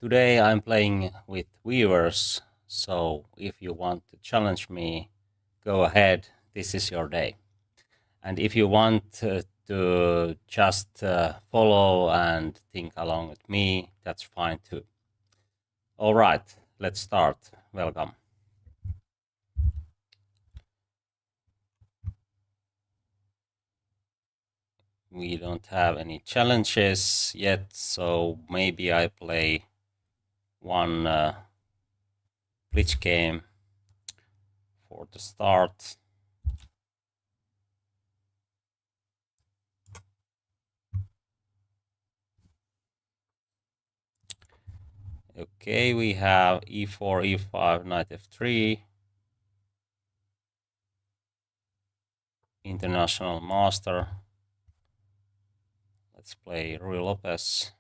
Today I'm playing with viewers, so if you want to challenge me, go ahead, this is your day. And if you want to just follow and think along with me, that's fine too. All right, let's start. Welcome. We don't have any challenges yet, so maybe I play one Blitz game for the start. Okay, we have e4, e5, knight f3, international master. Let's play Rui Lopez.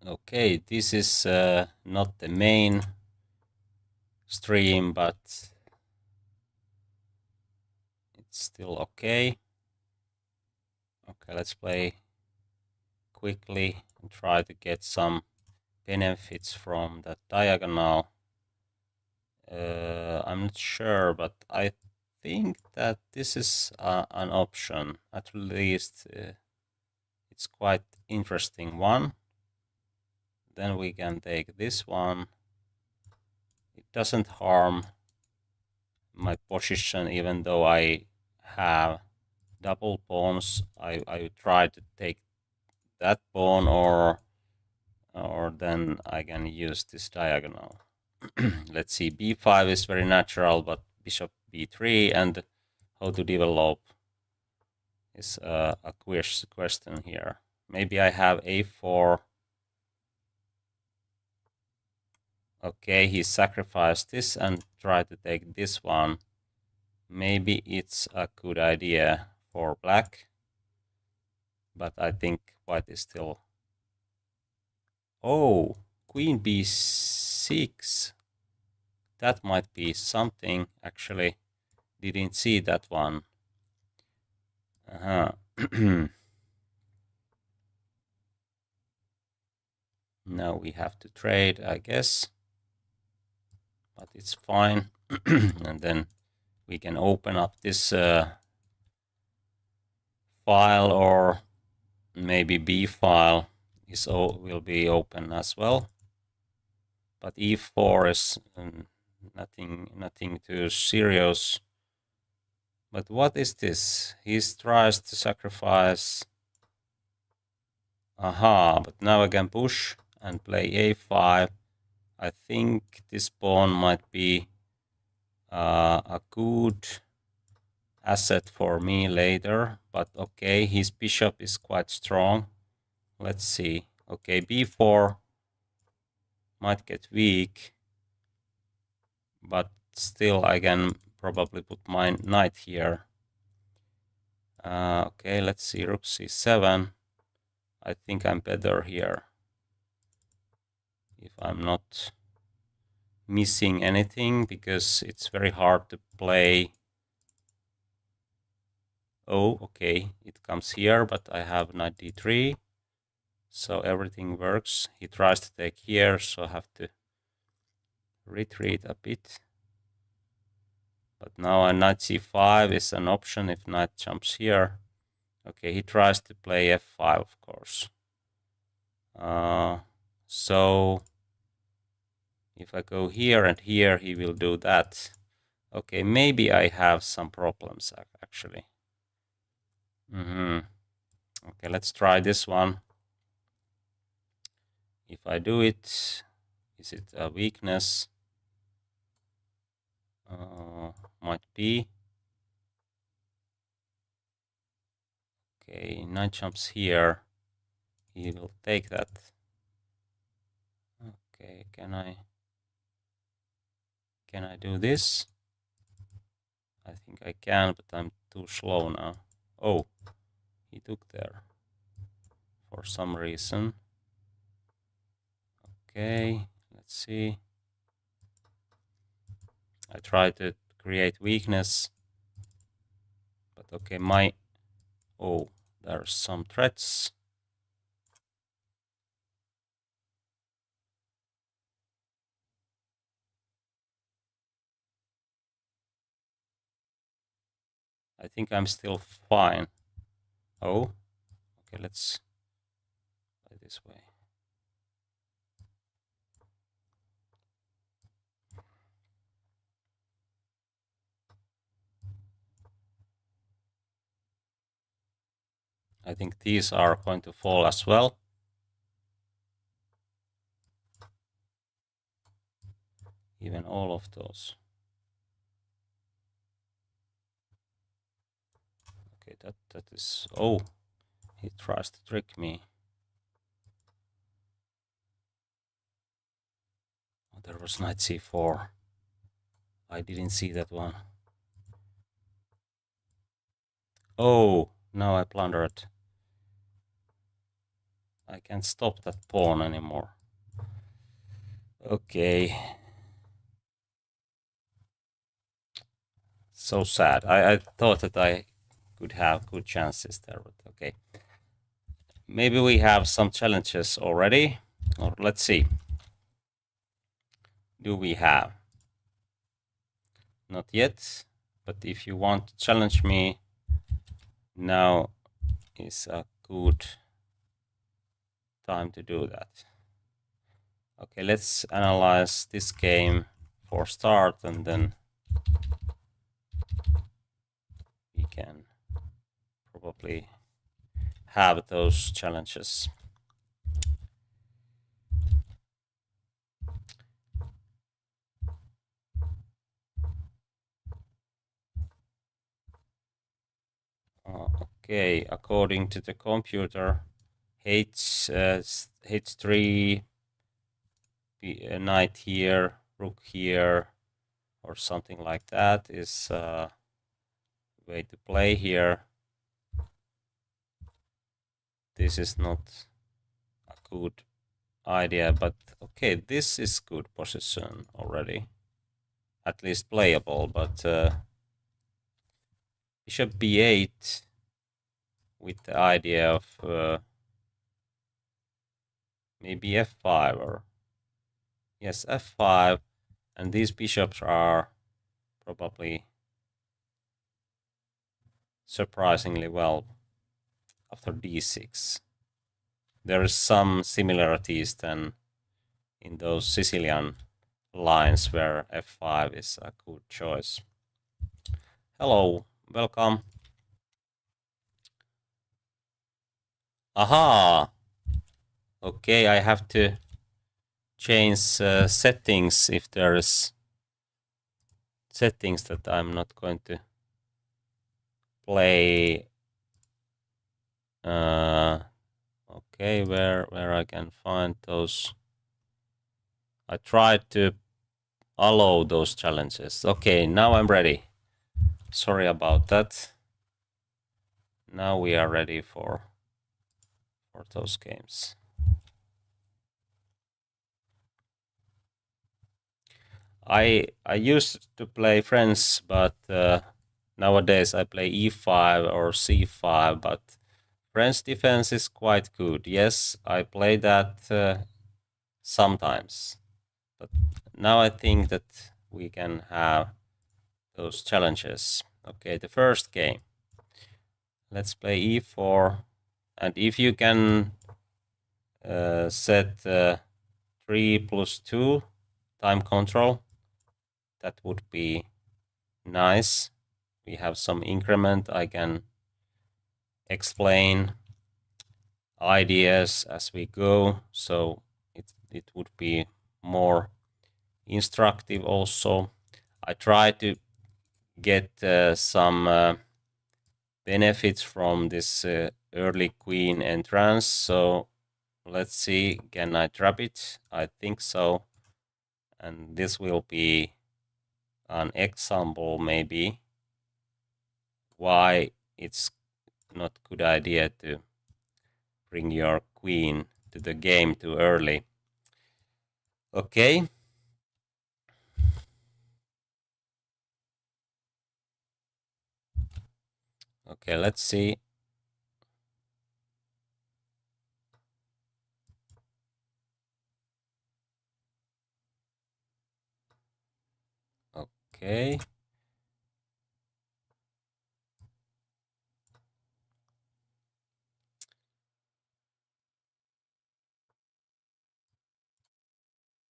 Okay, this is not the main stream, but it's still okay. Okay, let's play quickly and try to get some benefits from that diagonal. I'm not sure, but I think that this is an option. At least it's quite interesting one. Then we can take this one. It doesn't harm my position, even though I have double pawns. I try to take that pawn, or then I can use this diagonal. Let's see, b5 is very natural, but bishop b3 and how to develop is a question here. Maybe I have a4. Okay, he sacrificed this and tried to take this one. Maybe it's a good idea for black, but I think white is still... Oh, queen b6. That might be something, actually. Didn't see that one. Now we have to trade, I guess. But it's fine. And then we can open up this file, or maybe B file will be open as well. But E4 is nothing too serious. But what is this? He tries to sacrifice. Aha, but now I can push and play A5. I think this pawn might be a good asset for me later, but okay, his bishop is quite strong. Let's see. Okay, b4 might get weak, but still I can probably put my knight here. Okay, let's see, rook c7. I think I'm better here, if I'm not missing anything, because it's very hard to play. Oh, okay, it comes here, but I have knight d3, so everything works. He tries to take here, so I have to retreat a bit. But now a knight c5 is an option if knight jumps here. Okay, he tries to play f5, of course. So if I go here and here, he will do that. Okay, maybe I have some problems, actually. Okay, let's try this one. If I do it, is it a weakness? Might be. Okay, knight jumps here. He will take that. Okay, can I? Can I do this? I think I can, but I'm too slow now. Oh, he took there for some reason. Okay, let's see. I try to create weakness, but okay, oh, there's some threats. I think I'm still fine. Oh, okay, let's play this way. I think these are going to fall as well. Even all of those. Okay, that is... Oh, he tries to trick me. Oh, there was knight c4. I didn't see that one. Oh, now I blundered. I can't stop that pawn anymore. Okay. So sad. I thought that I could have good chances there, but okay. Maybe we have some challenges already. Or let's see. Do we have? Not yet. But if you want to challenge me, now is a good time to do that. Okay, let's analyze this game for start, and then we can probably have those challenges. Okay, according to the computer, h3, knight here, rook here, or something like that is way to play here. This is not a good idea, but okay, this is good position already, at least playable. But bishop b8 with the idea of maybe f5 or yes, f5, and these bishops are probably surprisingly well after d6. There is some similarities than in those Sicilian lines where f5 is a good choice. Hello, welcome. Aha! Okay, I have to change settings if there is settings that I'm not going to play. Okay, where I can find those. I tried to allow those challenges. Okay, now I'm ready. Sorry about that. Now we are ready for those games. I used to play French, but nowadays I play e5 or c5, but French defense is quite good. Yes, I play that sometimes, but now I think that we can have those challenges. Okay, the first game. Let's play e4, and if you can set 3+2 time control, that would be nice. We have some increment. I can explain ideas as we go, so it would be more instructive also. I try to get some benefits from this early queen entrance, so let's see, can I trap it? I think so, and this will be an example maybe why it's not good idea to bring your queen to the game too early. Okay. Okay, let's see. Okay.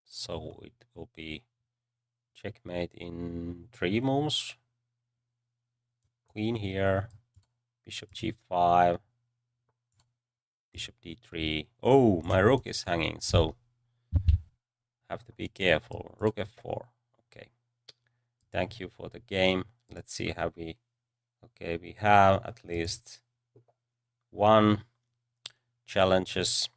So it will be checkmate in 3 moves. Queen here, bishop g5, bishop d3. Oh, my rook is hanging, so have to be careful. Rook f4. Okay. Thank you for the game. Let's see how we... Okay, we have at least one challenges.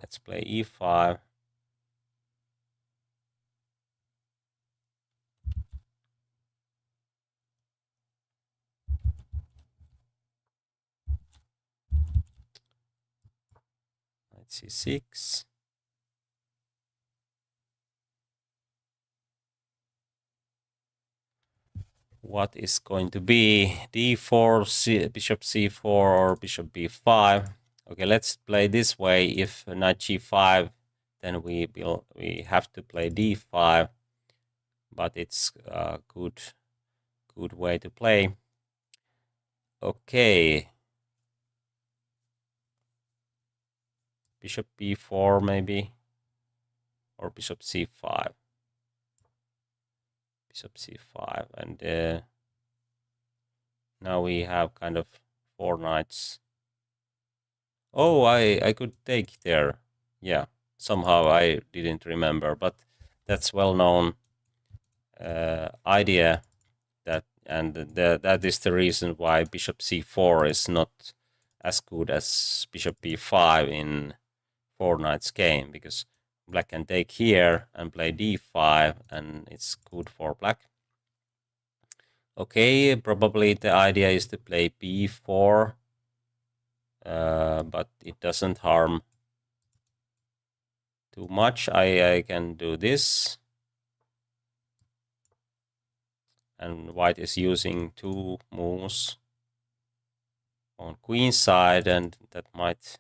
Let's play e5. Knight c6. What is going to be d4, bishop c4, or bishop b5? Okay, let's play this way. If knight g5, then we have to play d5, but it's a good way to play. Okay, bishop b4 maybe, or bishop c5. Bishop c5, and now we have kind of 4 knights. Oh, I could take there. Yeah, somehow I didn't remember, but that's well-known idea. That is the reason why bishop c4 is not as good as bishop b5 in 4 knights game, because black can take here and play d5, and it's good for black. Okay, probably the idea is to play b4, but it doesn't harm too much. I can do this, and white is using 2 moves on queen side, and that might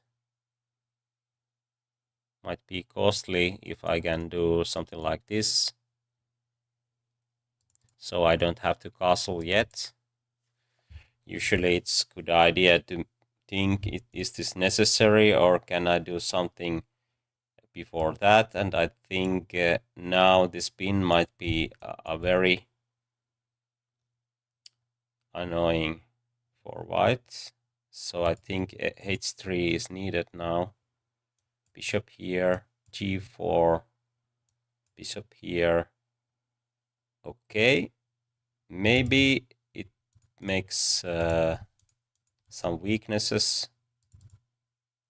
be costly if I can do something like this. So I don't have to castle yet. Usually it's a good idea to think, is this necessary, or can I do something before that? And I think now this pin might be a very annoying for white. So I think h3 is needed now. Bishop here, g4, bishop here. Okay, maybe it makes some weaknesses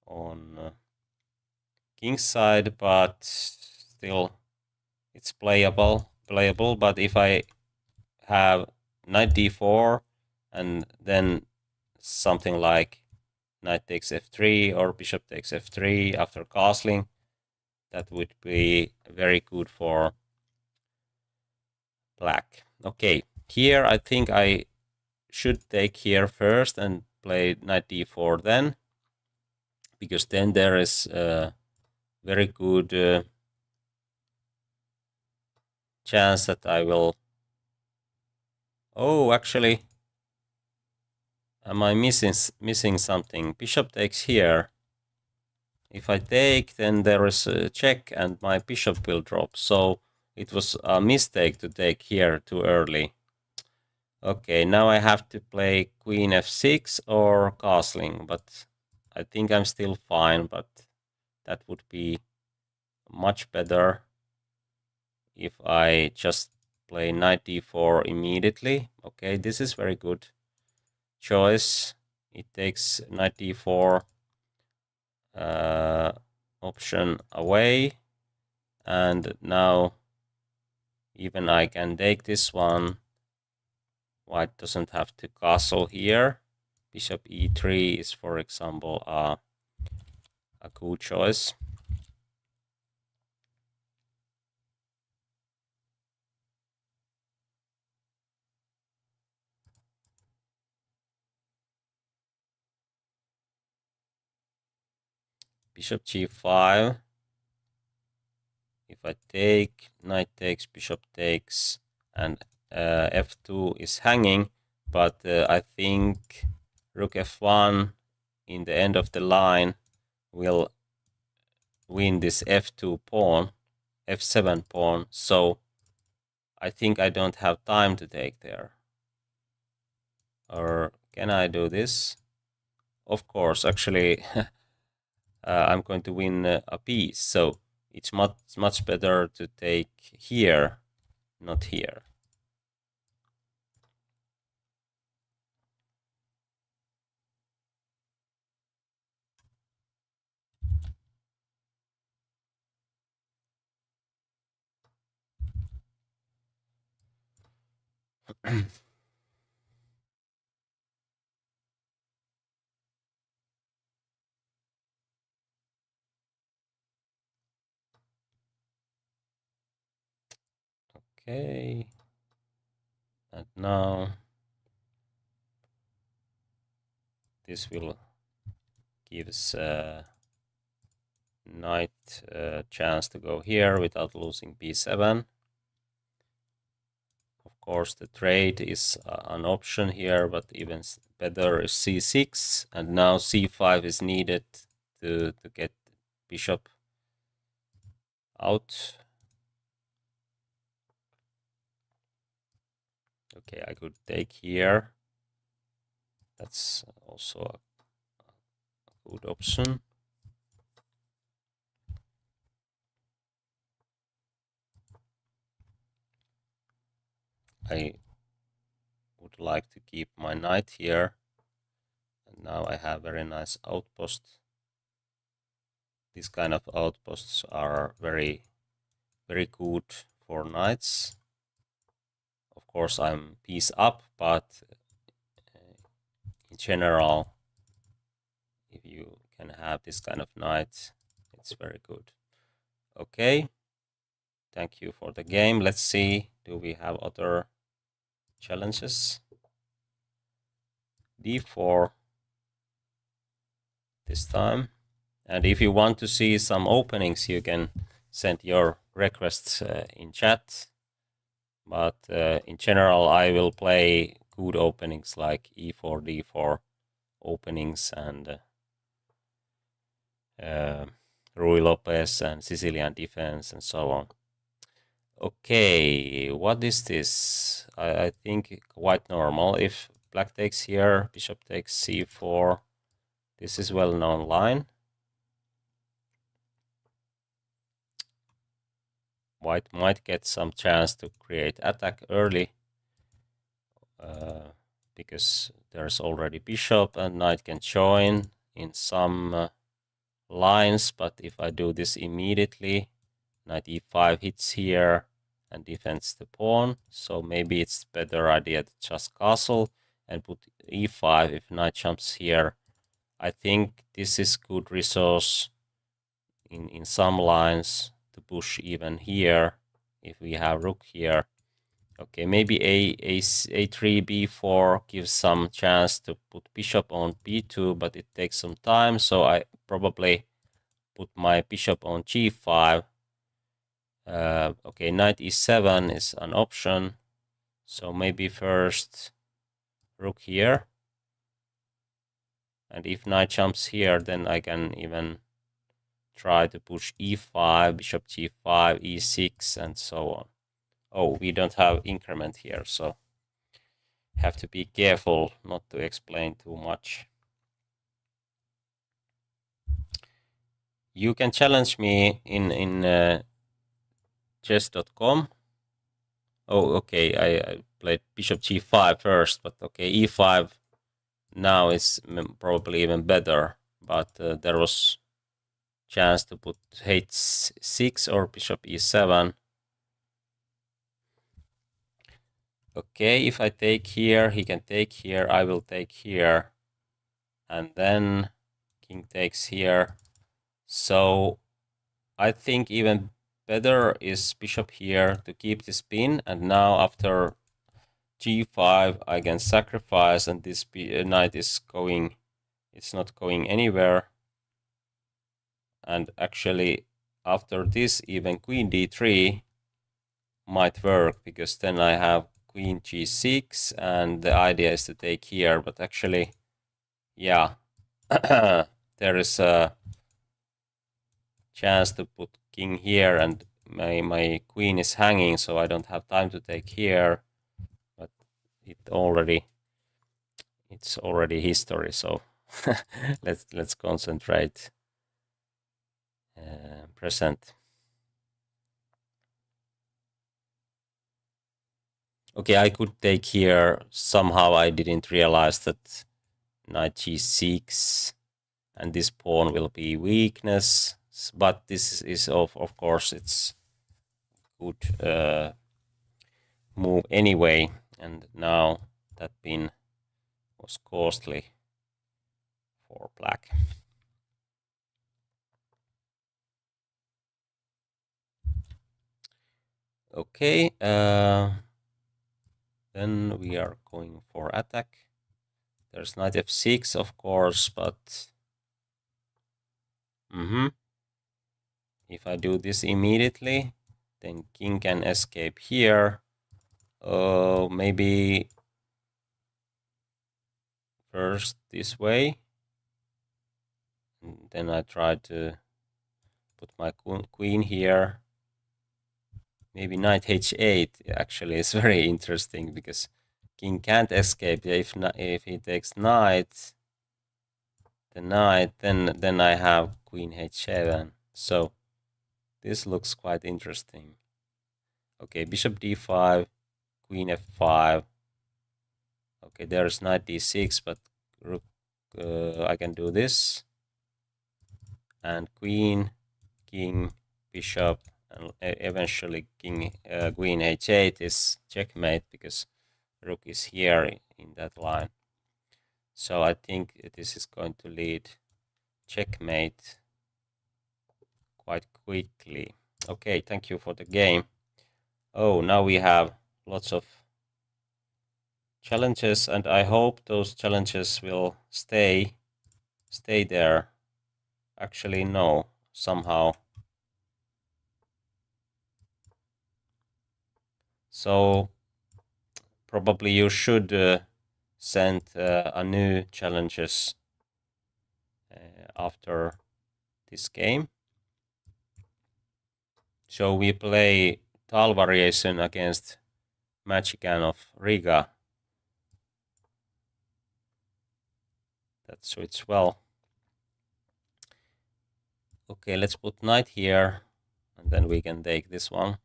on king side, but still it's playable. But if I have knight d4 and then something like knight takes f3 or bishop takes f3 after castling, that would be very good for black. Okay, here I think I should take here first and play knight d4 then, because then there is a very good chance that I will... Oh, actually, am I missing something? Bishop takes here. If I take, then there is a check and my bishop will drop. So it was a mistake to take here too early. Okay, now I have to play queen f6 or castling, but I think I'm still fine, but that would be much better if I just play knight d4 immediately. Okay, this is very good choice. It takes knight d4 option away, And now even I can take this one. White doesn't have to castle here. Bishop e3 is, for example, a good choice. Bishop g5. If I take, knight takes, bishop takes, and f2 is hanging, but I think rook f1 in the end of the line will win this f2 pawn, f7 pawn, so I think I don't have time to take there. Or can I do this? Of course, actually, I'm going to win a piece, so it's much better to take here, not here. Okay, and now this will gives knight chance to go here without losing b7. Of course, the trade is an option here, but even better is c6, and now c5 is needed to get bishop out. Okay, I could take here. That's also a good option. I would like to keep my knight here. And now I have very nice outpost. These kind of outposts are very good for knights. Of course, I'm piece up, but in general, if you can have this kind of knight, it's very good. Okay, thank you for the game. Let's see, do we have other challenges? d4 this time. And if you want to see some openings, you can send your requests in chat. But in general, I will play good openings like e4, d4 openings and Rui Lopez and Sicilian defense and so on. Okay, what is this? I think quite normal. If black takes here, bishop takes c4. This is well-known line. White might get some chance to create attack early because there's already bishop and knight can join in some lines, but if I do this immediately, knight e5 hits here and defends the pawn, so maybe it's better idea to just castle and put e5 if knight jumps here. I think this is good resource in some lines to push even here if we have rook here. Okay, maybe a3, b4 gives some chance to put bishop on b2, but it takes some time, so I probably put my bishop on g5. Okay, knight e7 is an option, so maybe first rook here. And if knight jumps here, then I can even try to push e5, bishop g5, e6, and so on. Oh, we don't have increment here, so have to be careful not to explain too much. You can challenge me in chess.com. Oh, okay, I played bishop g5 first, but okay, e5 now is probably even better, but there was chance to put h6 or bishop e7. Okay, if I take here, he can take here, I will take here, and then king takes here. So I think even better is bishop here to keep the spin, and now after g5 I can sacrifice, and this knight is going, it's not going anywhere. And actually after this even queen d3 might work, because then I have queen g6, and the idea is to take here, but actually, yeah, there is a chance to put king here, and my queen is hanging, so I don't have time to take here, but it's already history, so let's concentrate present. Okay, I could take here. Somehow I didn't realize that knight g6 and this pawn will be weakness, but this is of course it's good move anyway, and now that pin was costly for black. Okay, then we are going for attack. There's knight f6, of course, but if I do this immediately, then king can escape here. Maybe first this way, and then I try to put my queen here. Maybe knight h8 actually is very interesting, because king can't escape. If he takes knight, the knight, then I have queen h7. So this looks quite interesting. Okay, bishop d5, queen f5. Okay, there's knight d6, but rook, I can do this, and queen, king, bishop, and eventually king, queen h8 is checkmate, because rook is here in that line. So I think this is going to lead checkmate quite quickly. Okay, thank you for the game. Oh, now we have lots of challenges, and I hope those challenges will stay there. Actually, no, somehow. So probably you should send a new challenges after this game. So we play Tal variation against Magician of Riga. That suits well. Okay, let's put knight here, and then we can take this one.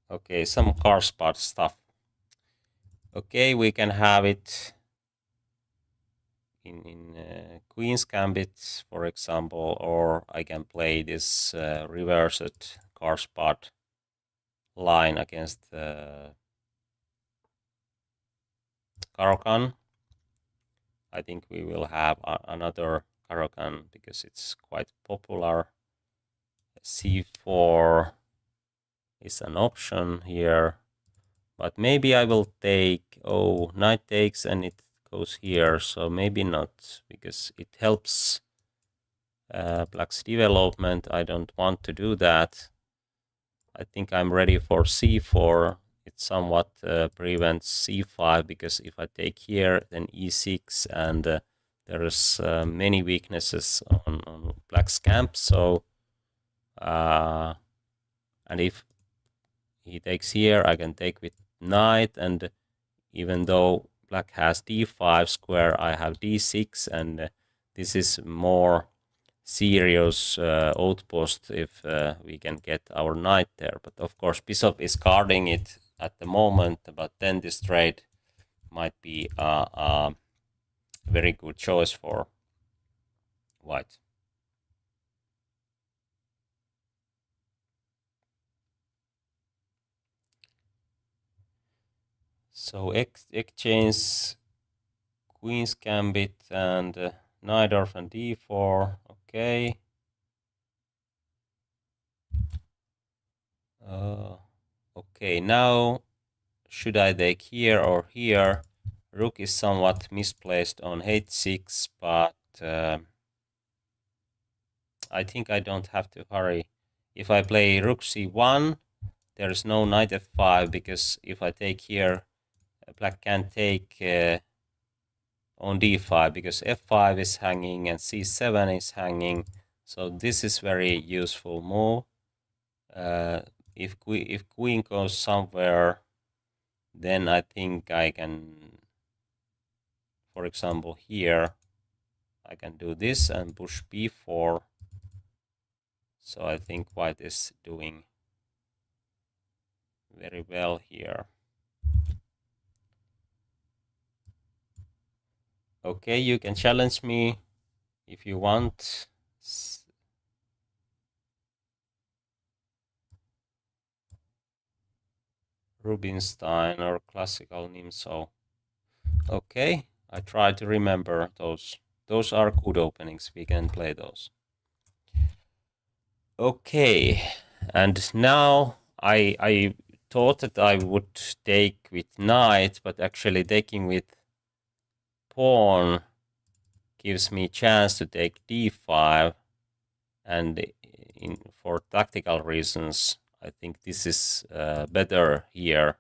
Okay, some car spot stuff. Okay, we can have it in Queen's Gambit, for example, or I can play this reversed car spot line against Caro-Kann. I think we will have another Caro-Kann because it's quite popular. C4 is an option here, but maybe I will take, oh, knight takes and it goes here, so maybe not, because it helps black's development. I don't want to do that. I think I'm ready for c4. It somewhat prevents c5, because if I take here, then e6, and there is many weaknesses on black's camp. So, and if he takes here, I can take with knight, and even though black has d5 square, I have d6, and this is more serious outpost if we can get our knight there. But of course, bishop is guarding it at the moment, but then this trade might be a very good choice for white. So exchange Queen's Gambit and Najdorf and d4. Okay. Okay, now should I take here or here? Rook is somewhat misplaced on h6, but I think I don't have to hurry. If I play rook c1, there is no knight f5, because if I take here, black can't take on d5, because f5 is hanging and c7 is hanging. So this is very useful move. If queen goes somewhere, then I think I can, for example, here, I can do this and push b4. So I think white is doing very well here. Okay, you can challenge me if you want. Rubinstein or classical Nimso. Okay, I try to remember those. Those are good openings. We can play those. Okay, and now I thought that I would take with knight, but actually taking with pawn gives me chance to take d5, and for tactical reasons, I think this is better here.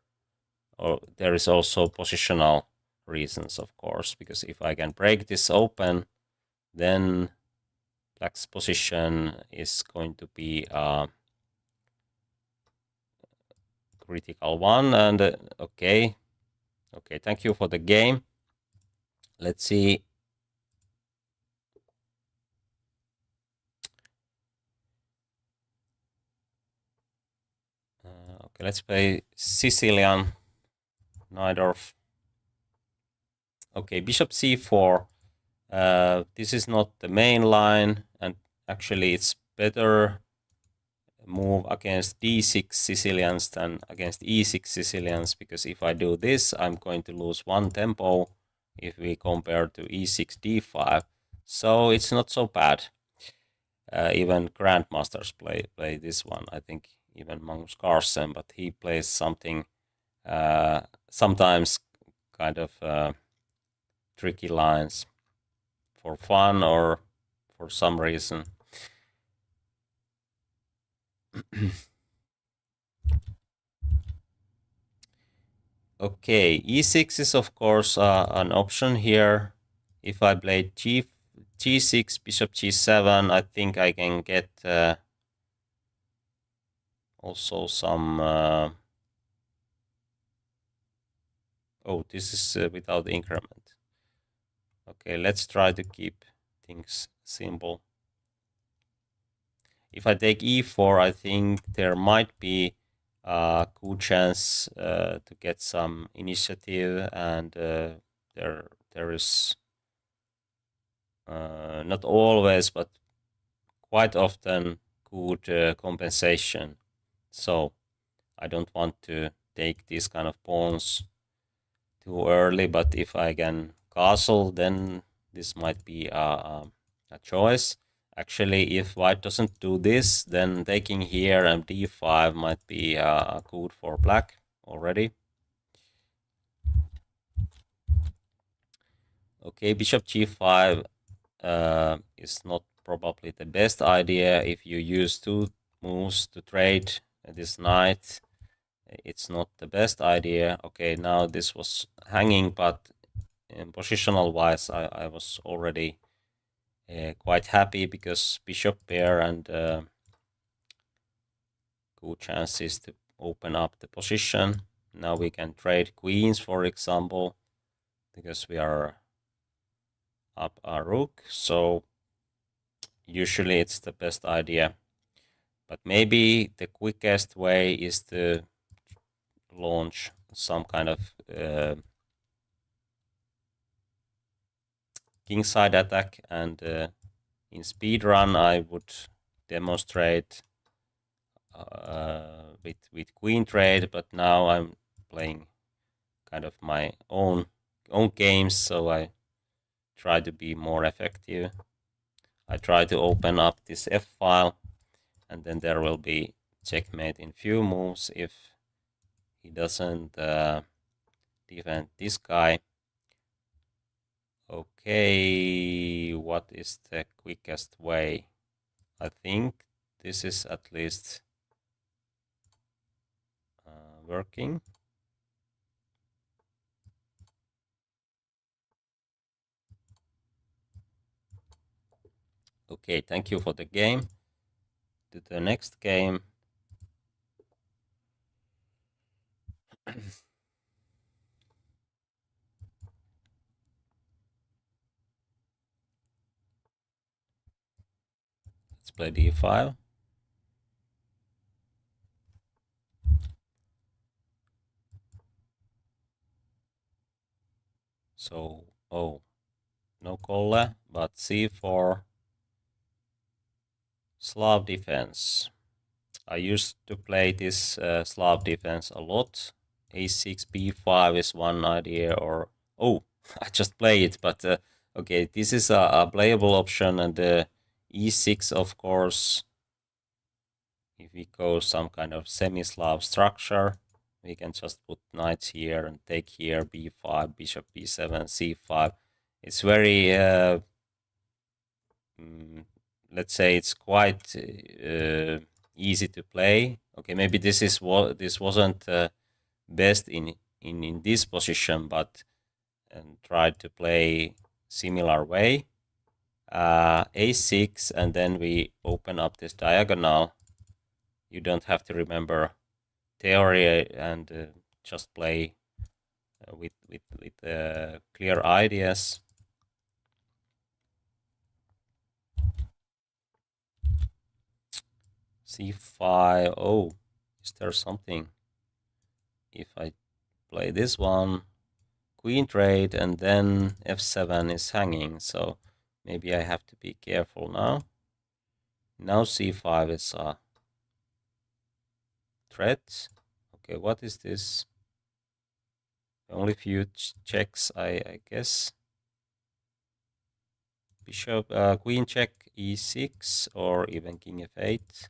Or there is also positional reasons, of course, because if I can break this open, then black's position is going to be a critical one. And okay, thank you for the game. Let's see. Okay, let's play Sicilian Najdorf. Okay, bishop c4. This is not the main line, and actually it's better move against d6 Sicilians than against e6 Sicilians, because if I do this, I'm going to lose one tempo if we compare to e6 d5. So it's not so bad. Even grandmasters play this one. I think even Magnus Carlsen, but he plays something sometimes kind of tricky lines for fun or for some reason. Okay, e6 is of course an option here. If I play g6, bishop g7, I think I can get also some... oh, this is without increment. Okay, let's try to keep things simple. If I take e4, I think there might be a good chance to get some initiative, and there is not always, but quite often good compensation. So I don't want to take these kind of pawns too early, but if I can castle, then this might be a choice. Actually, if white doesn't do this, then taking here and d5 might be good for black already. Okay, bishop g5 is not probably the best idea. If you use two moves to trade this knight, it's not the best idea. Okay, now this was hanging, but in positional wise, I was already quite happy, because bishop pair and good chances to open up the position. Now we can trade queens, for example, because we are up a rook. So usually it's the best idea. But maybe the quickest way is to launch some kind of kingside attack and in speedrun I would demonstrate with queen trade, but now I'm playing kind of my own games, so I try to be more effective. I try to open up this F file, and then there will be checkmate in few moves if he doesn't defend this guy. Okay, what is the quickest way? I think this is at least working. Okay, thank you for the game. To the next game. Let's play d5. So, oh, no call, but c4, Slav defense. I used to play this Slav defense a lot. a6, b5 is one idea, or oh, I just play it, but okay, this is a playable option, and e6, of course. If we go some kind of semi-Slav structure, we can just put knights here and take here, b5, bishop b7, c5. It's very, let's say, it's quite easy to play. Okay, maybe this wasn't best in this position, but tried to play similar way. A6, and then we open up this diagonal. You don't have to remember theory and just play with clear ideas. c5. Oh, is there something? If I play this one, queen trade, and then f7 is hanging, so maybe I have to be careful now. Now c5 is a threat. Okay, what is this? Only few checks, I guess. Bishop, queen check, e6, or even king f8.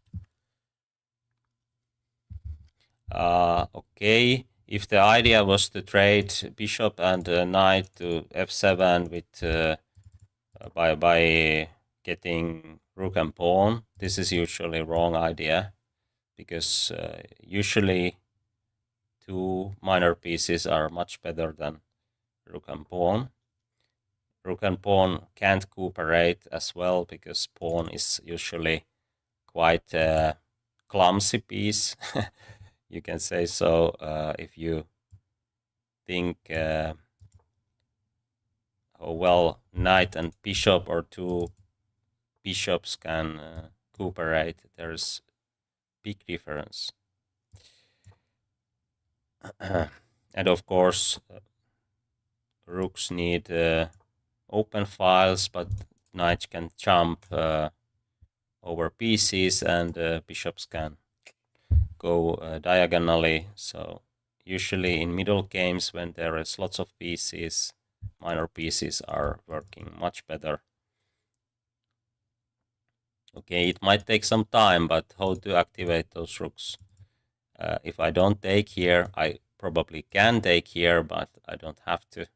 Okay, if the idea was to trade bishop and knight to f7 with by getting rook and pawn, this is usually wrong idea, because usually two minor pieces are much better than rook and pawn. Rook and pawn can't cooperate as well, because pawn is usually quite a clumsy piece. You can say so. If you think, oh well, knight and bishop, or two bishops can cooperate, there's big difference. And of course, rooks need open files, but knights can jump over pieces, and bishops can go diagonally. So usually in middle games, when there is lots of pieces, minor pieces are working much better. Okay, it might take some time, but how to activate those rooks? If I don't take here, I probably can take here, but I don't have to.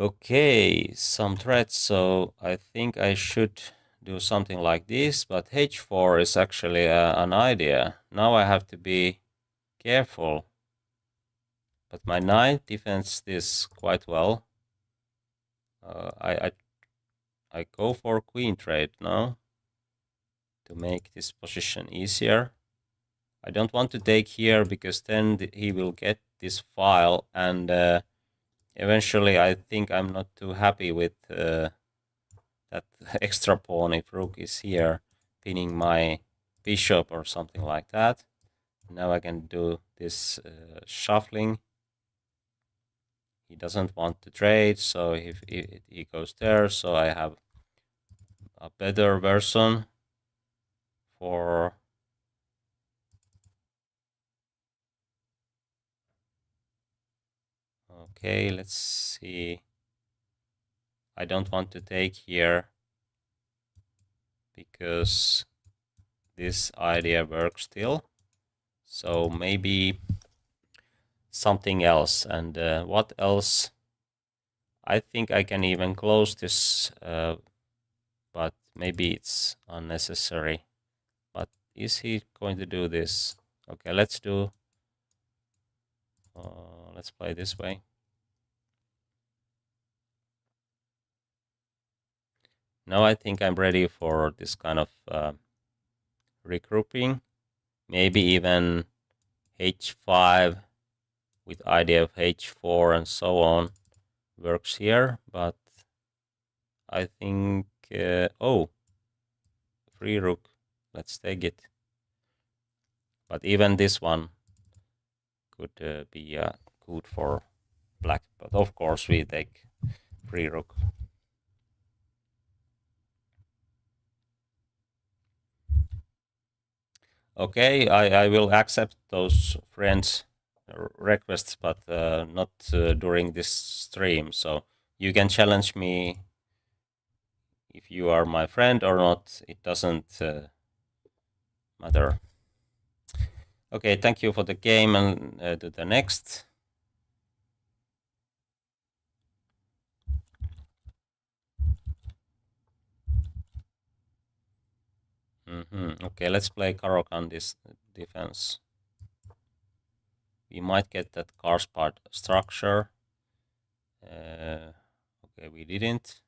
Okay, some threats, so I think I should do something like this, but h4 is actually an idea. Now I have to be careful, but my knight defends this quite well. I go for queen trade now to make this position easier. I don't want to take here, because then he will get this file, and eventually I think I'm not too happy with that extra pawn if rook is here pinning my bishop or something like that. Now I can do this shuffling. He doesn't want to trade, so if he goes there, so I have a better version for okay, let's see. I don't want to take here because this idea works still. So maybe something else. And what else? I think I can even close this, but maybe it's unnecessary. But is he going to do this? Okay, let's do. Let's play this way. Now I think I'm ready for this kind of regrouping. Maybe even h5 with idea of h4 and so on works here, but I think oh, free rook, let's take it. But even this one could be good for black, but of course we take free rook. Okay, I will accept those friends requests, but not during this stream. So you can challenge me if you are my friend or not. It doesn't matter. Okay, thank you for the game, and to the next. Okay, let's play Karokan this defense. We might get that Karspad structure. Okay, we didn't.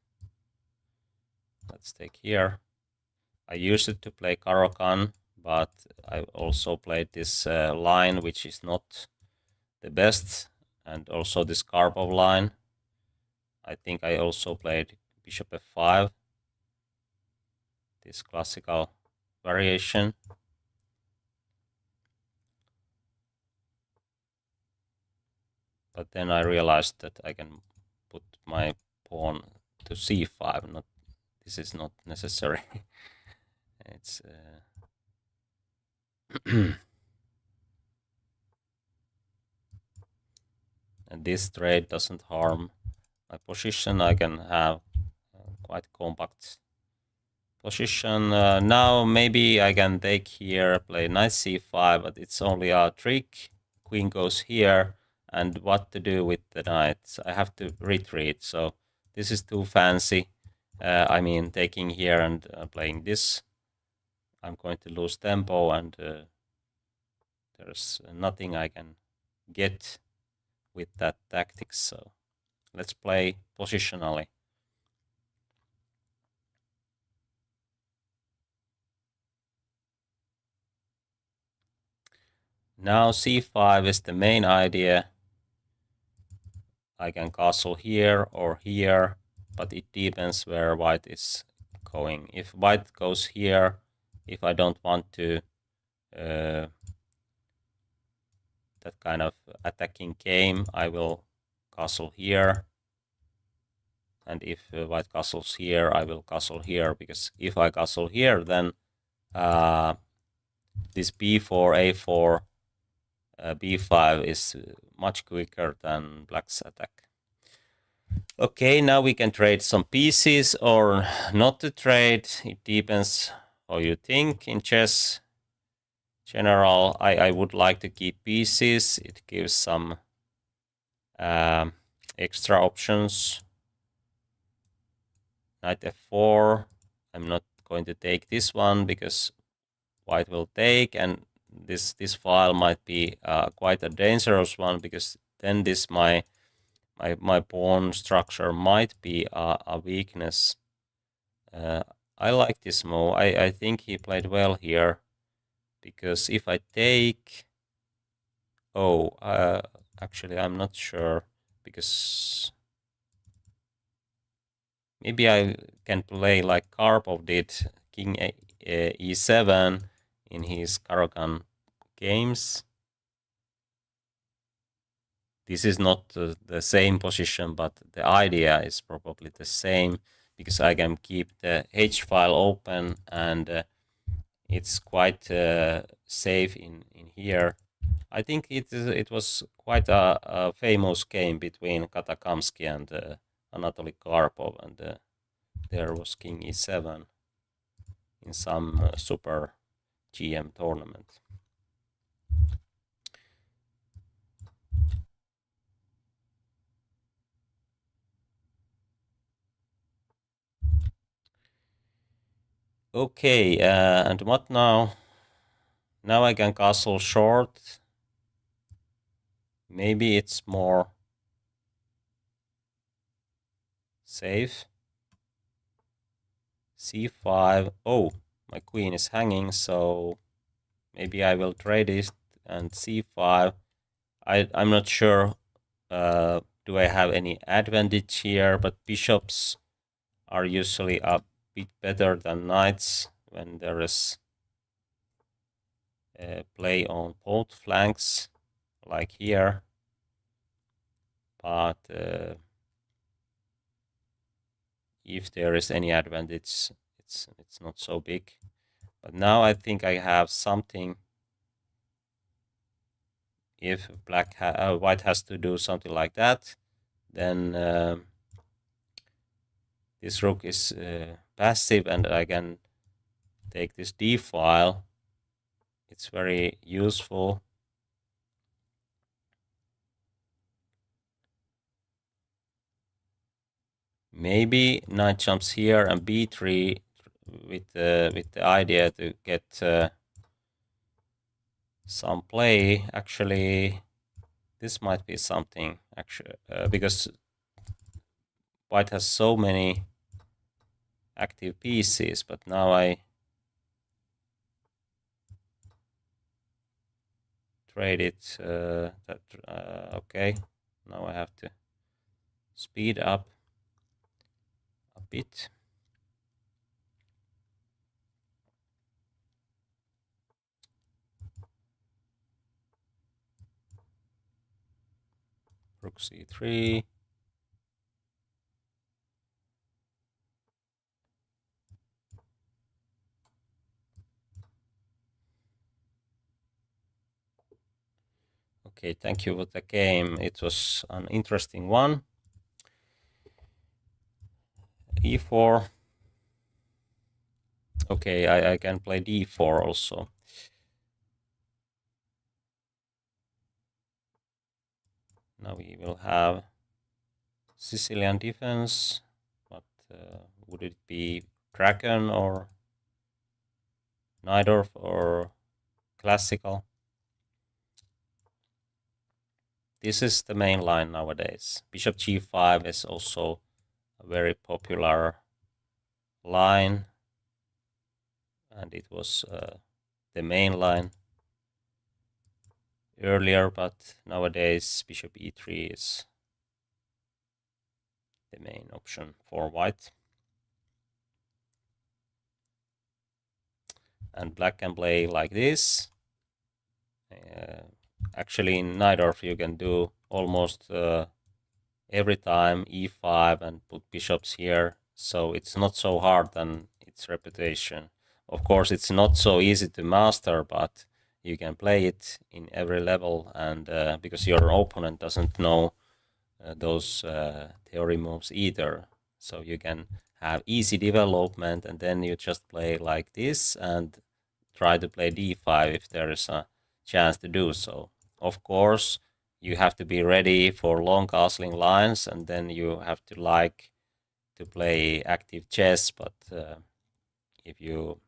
Let's take here. I used it to play Karokan, but I also played this line, which is not the best, and also this Karpov line. I think I also played Bishop f5, this classical variation. But then I realized that I can put my pawn to c5. Not, this is not necessary. It's and this trade doesn't harm my position. I can have quite compact position. Now maybe I can take here, play knight c5, but it's only a trick. Queen goes here, and what to do with the knight? I have to retreat, so this is too fancy. I mean, taking here and playing this, I'm going to lose tempo, and there's nothing I can get with that tactics. So let's play positionally. Now c5 is the main idea. I can castle here or here, but it depends where white is going. If white goes here, if I don't want to that kind of attacking game, I will castle here. And if white castles here, I will castle here, because if I castle here, then this b4, a4, b5 is much quicker than black's attack. Okay, now we can trade some pieces or not to trade. It depends how you think. In chess general, I would like to keep pieces. It gives some extra options. Knight f4. I'm not going to take this one because white will take, and this file might be quite a dangerous one, because then this my pawn structure might be a weakness. I like this move. I think he played well here, because if I take, actually I'm not sure, because maybe I can play like Karpov did, king e7 in his Karokan games. This is not the same position, but the idea is probably the same, because I can keep the H file open, and it's quite safe in here. I think it was quite a famous game between Katakamsky and Anatoly Karpov, and there was King E7 in some super GM tournament. Okay, and what now? Now I can castle short. Maybe it's more safe. C5. Oh, my queen is hanging, so maybe I will trade it, and C5. I'm not sure. Do I have any advantage here? But bishops are usually a bit better than knights when there is play on both flanks, like here. But if there is any advantage, it's not so big. But now I think I have something. If white has to do something like that, then this rook is passive, and I can take this d file. It's very useful. Maybe knight jumps here and b3 with the idea to get some play. Actually, this might be something, actually, because white has so many active pieces, but now I trade it. Okay, now I have to speed up a bit. Rook c3. Okay, thank you for the game. It was an interesting one. E4. Okay, I can play d4 also. Now we will have Sicilian defense, but would it be dragon or Najdorf or classical? This is the main line nowadays. Bishop g5 is also a very popular line, and it was the main line earlier, but nowadays Bishop e3 is the main option for white. And black can play like this. Actually, in Najdorf you can do almost every time e5 and put bishops here, so it's not so hard than its reputation. Of course, it's not so easy to master, but you can play it in every level, and because your opponent doesn't know those theory moves either, so you can have easy development, and then you just play like this and try to play d5 if there is a chance to do so. Of course, you have to be ready for long castling lines, and then you have to like to play active chess, but if you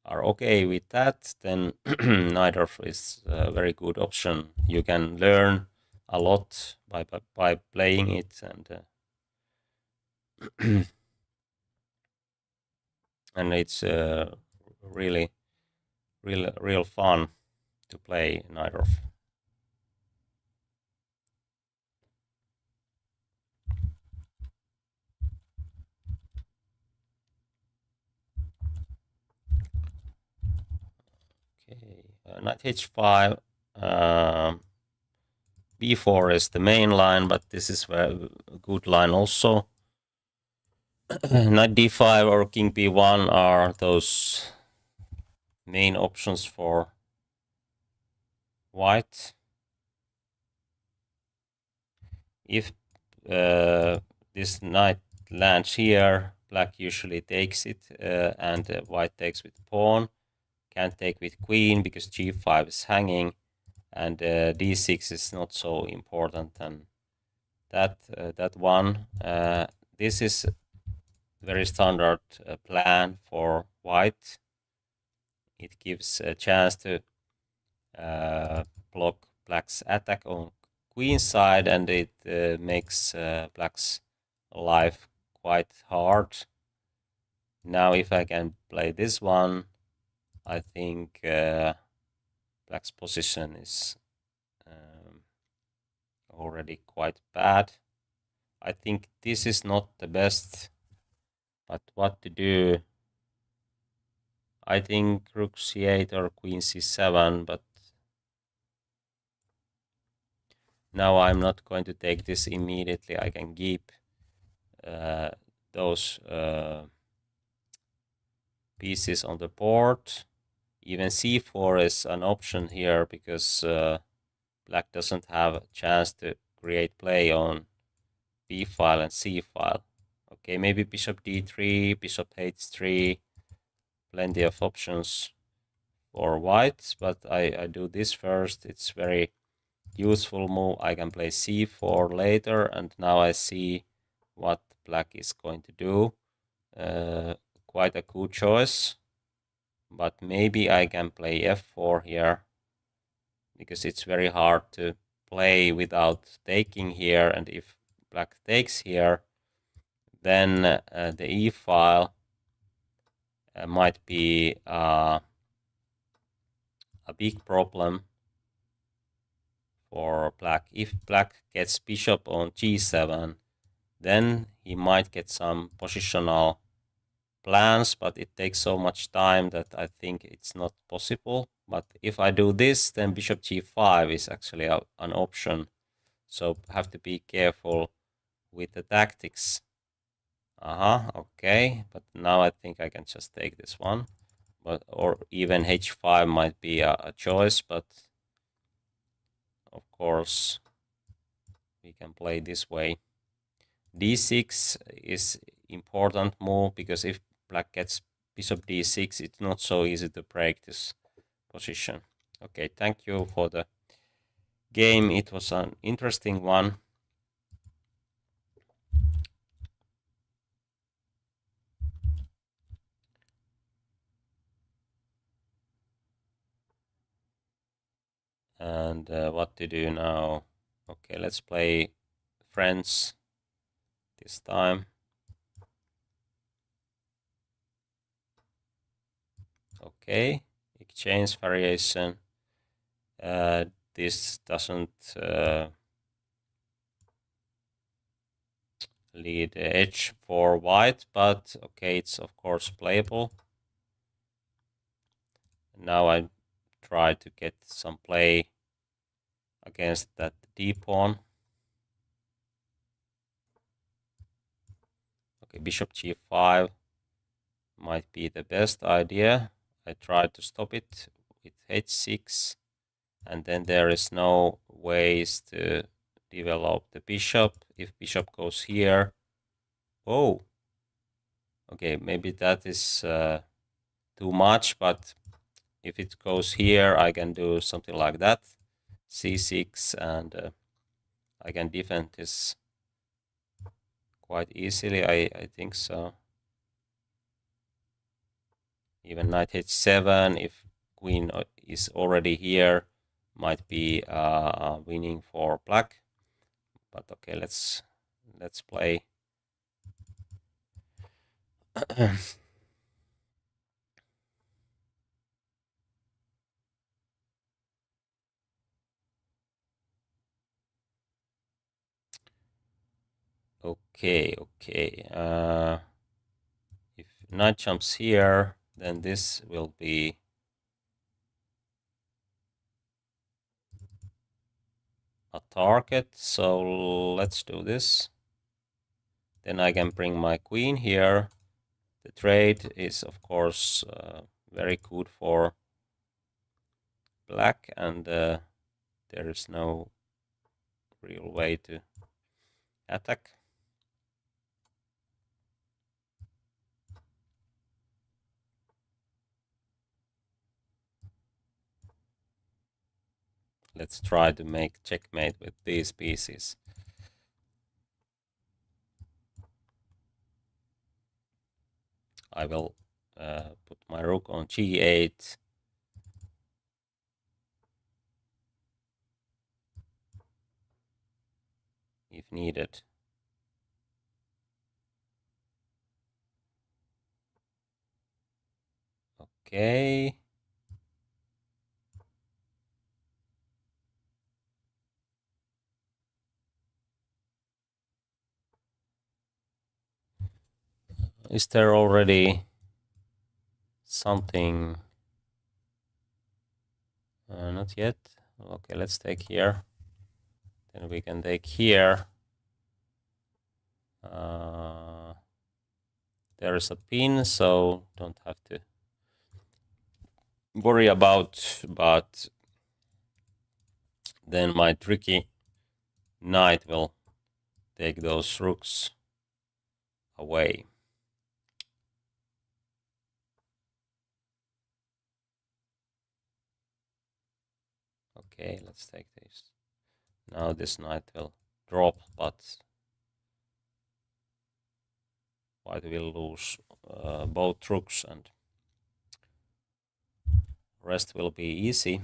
are okay with that, then Najdorf is a very good option. You can learn a lot by playing it, and and it's really real fun to play Najdorf. Okay, knight h5. b4 is the main line, but this is a good line also. Knight d5 or king b1 are those main options for white. If this knight lands here, black usually takes it, and white takes with pawn. Can't take with queen because g5 is hanging, and d6 is not so important than that one. This is very standard plan for white. It gives a chance to block black's attack on queen side, and it makes black's life quite hard. Now if I can play this one, I think black's position is already quite bad. I think this is not the best, but what to do? I think rook c8 or queen c7, but now I'm not going to take this immediately. I can keep those pieces on the board. Even c4 is an option here because black doesn't have a chance to create play on b file and c file. Okay, maybe bishop d3, bishop h3, plenty of options for white, but I do this first. It's very useful move. I can play c4 later, and now I see what black is going to do. Quite a good choice, but maybe I can play f4 here because it's very hard to play without taking here, and if black takes here, then the e file might be a big problem for black. If black gets bishop on g7, then he might get some positional plans, but it takes so much time that I think it's not possible. But if I do this, then bishop g5 is actually an option. So have to be careful with the tactics. Okay, but now I think I can just take this one. But or even h5 might be a choice, but of course we can play this way. d6 is important move because if black gets bishop d6, it's not so easy to break this position. Okay, thank you for the game. It was an interesting one. And what to do now? Okay, let's play friends this time. Okay, exchange variation. This doesn't lead edge for white, but okay, it's of course playable. Now I try to get some play against that d pawn. Okay, bishop g5 might be the best idea. I tried to stop it with h6, and then there is no ways to develop the bishop. If bishop goes here, oh, okay, maybe that is too much, but if it goes here, I can do something like that, c6, and I can defend this quite easily, I think so. Even knight h7, if queen is already here, might be winning for black. But okay, let's play. Okay. If knight jumps here, then this will be target, so let's do this. Then I can bring my queen here. The trade is, of course, very good for black, and there is no real way to attack. Let's try to make checkmate with these pieces. I will put my rook on g8. If needed. Okay. Is there already something? Not yet. Okay, let's take here. Then we can take here. There is a pin, so don't have to worry about, but then my tricky knight will take those rooks away. Okay, let's take this. Now this knight will drop, but white will lose both rooks, and rest will be easy.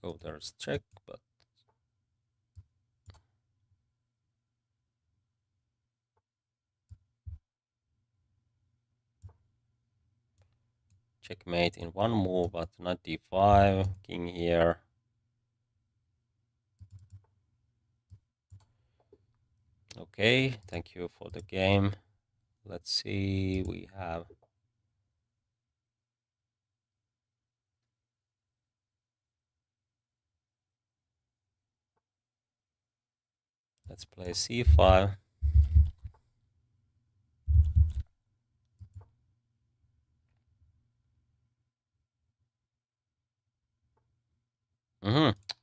Oh, there's check, but checkmate in one move, but not d5, king here. Okay, thank you for the game. Let's see, we have let's play c5.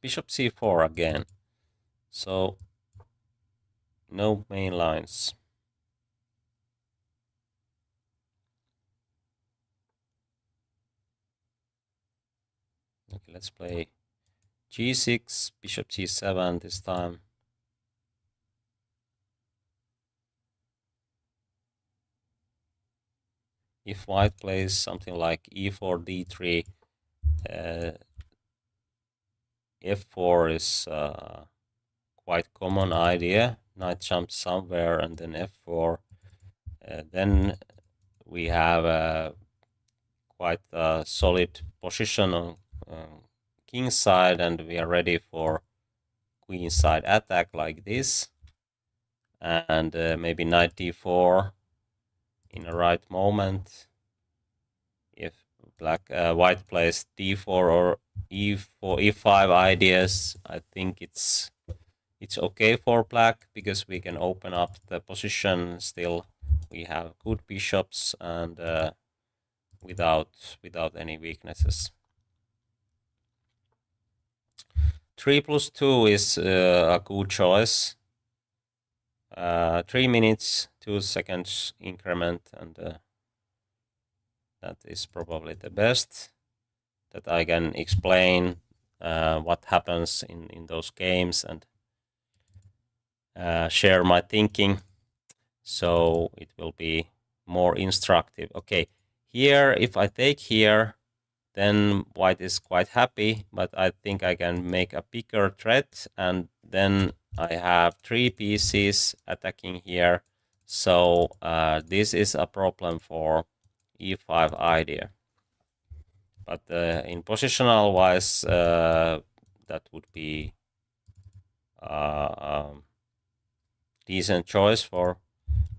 Bishop c4 again. So no main lines. Okay, let's play g6, bishop c7 this time. If white plays something like e4, d3, f4 is quite common idea. Knight jumps somewhere and then f4. Then we have a quite a solid position on king side, and we are ready for queen side attack like this. And maybe knight d4 in the right moment. If white plays d4 or e4, e5 ideas, I think it's okay for black, because we can open up the position still. We have good bishops and without any weaknesses. 3+2 is a good choice. 3 minutes, 2 seconds increment, and that is probably the best that I can explain what happens in those games and share my thinking, so it will be more instructive. Okay, here, if I take here, then white is quite happy, but I think I can make a bigger threat, and then I have 3 pieces attacking here. So this is a problem for e5 idea. But in positional wise, that would be decent choice for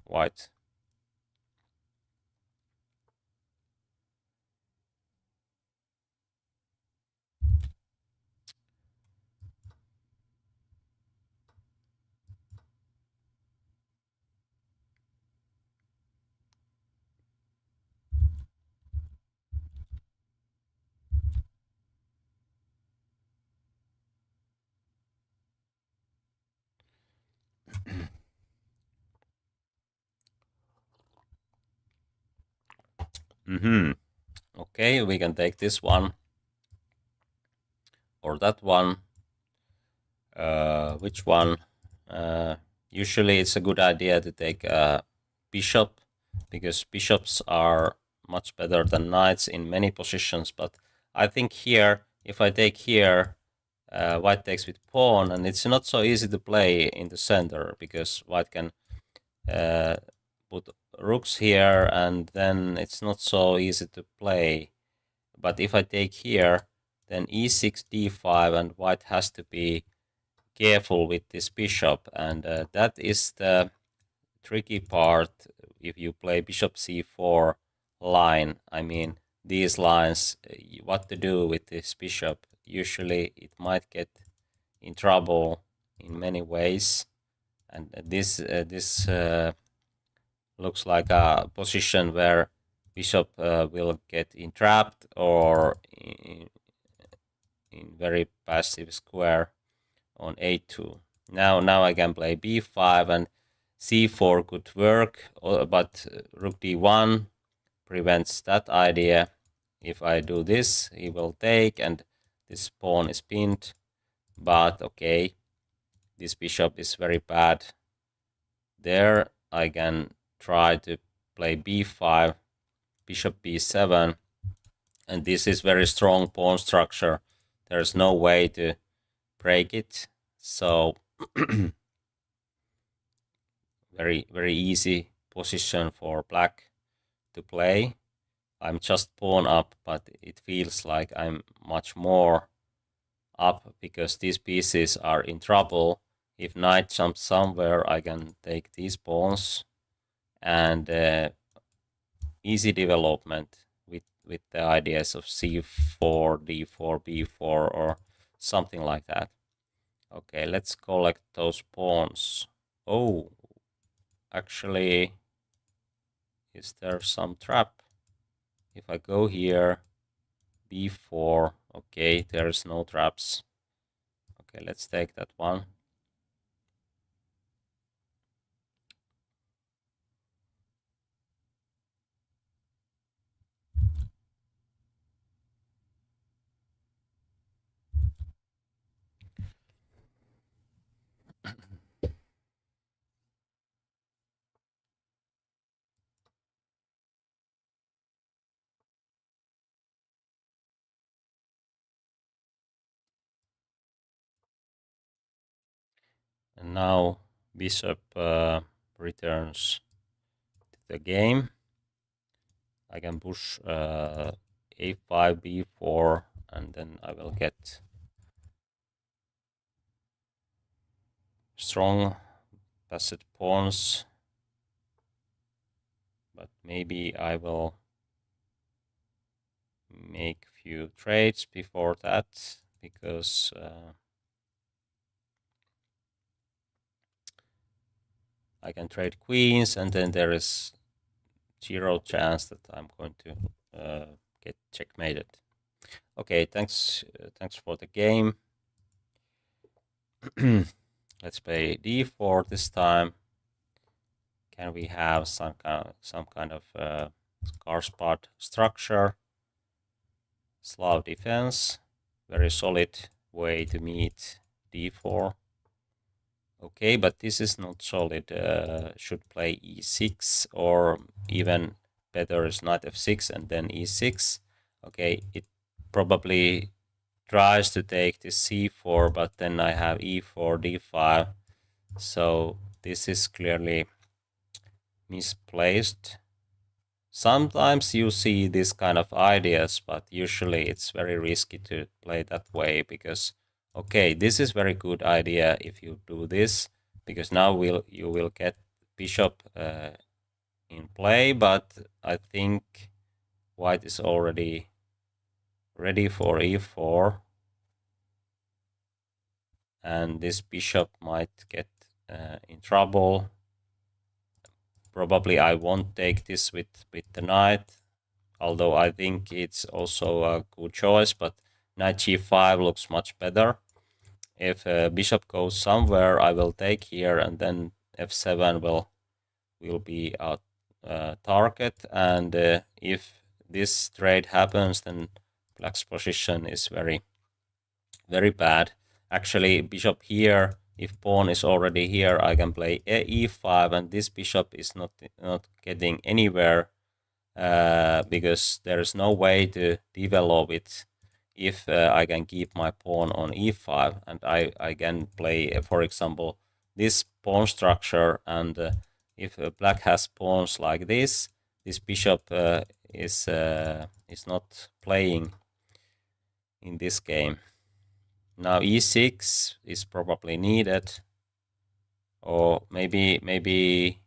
white. Okay, we can take this one or that one. Which one? Usually it's a good idea to take a bishop, because bishops are much better than knights in many positions. But I think here, if I take here, white takes with pawn, and it's not so easy to play in the center, because white can put rooks here, and then it's not so easy to play. But if I take here, then e6, d5, and white has to be careful with this bishop, and that is the tricky part if you play bishop c4 line. I mean, these lines, what to do with this bishop. Usually it might get in trouble in many ways, and this looks like a position where bishop will get entrapped or in very passive square on a2. Now I can play b5, and c4 could work, but rook d1 prevents that idea. If I do this, he will take, and this pawn is pinned. But okay, this bishop is very bad. There I can try to play b5, bishop b7, and this is very strong pawn structure. There's no way to break it. So very easy position for black to play. I'm just pawn up, but it feels like I'm much more up because these pieces are in trouble. If knight jumps somewhere, I can take these pawns, and easy development with the ideas of c4, d4, b4, or something like that. Okay, let's collect those pawns. Oh, actually, is there some trap? If I go here, b4, okay, there's no traps. Okay, let's take that one. And now bishop returns to the game. I can push a5, b4, and then I will get strong passed pawns. But maybe I will make few trades before that, because I can trade queens, and then there is 0 chance that I'm going to get checkmated. Okay, thanks for the game. Let's play d4 this time. Can we have some kind of scar spot structure? Slav defense, very solid way to meet d4. Okay, but this is not solid. Should play e6, or even better is knight f6 and then e6. Okay, it probably tries to take this c4, but then I have e4, d5. So this is clearly misplaced. Sometimes you see this kind of ideas, but usually it's very risky to play that way, because okay, this is very good idea if you do this, because now you will get bishop in play, but I think white is already ready for e4, and this bishop might get in trouble. Probably I won't take this with the knight, although I think it's also a good choice, but knight g5 looks much better. If bishop goes somewhere, I will take here, and then f7 will be a target, and if this trade happens, then black's position is very, very bad. Actually, bishop here, if pawn is already here, I can play e5, and this bishop is not getting anywhere because there is no way to develop it if I can keep my pawn on e5, and I can play, for example, this pawn structure, and if black has pawns like this bishop is not playing in this game. Now e6 is probably needed, or maybe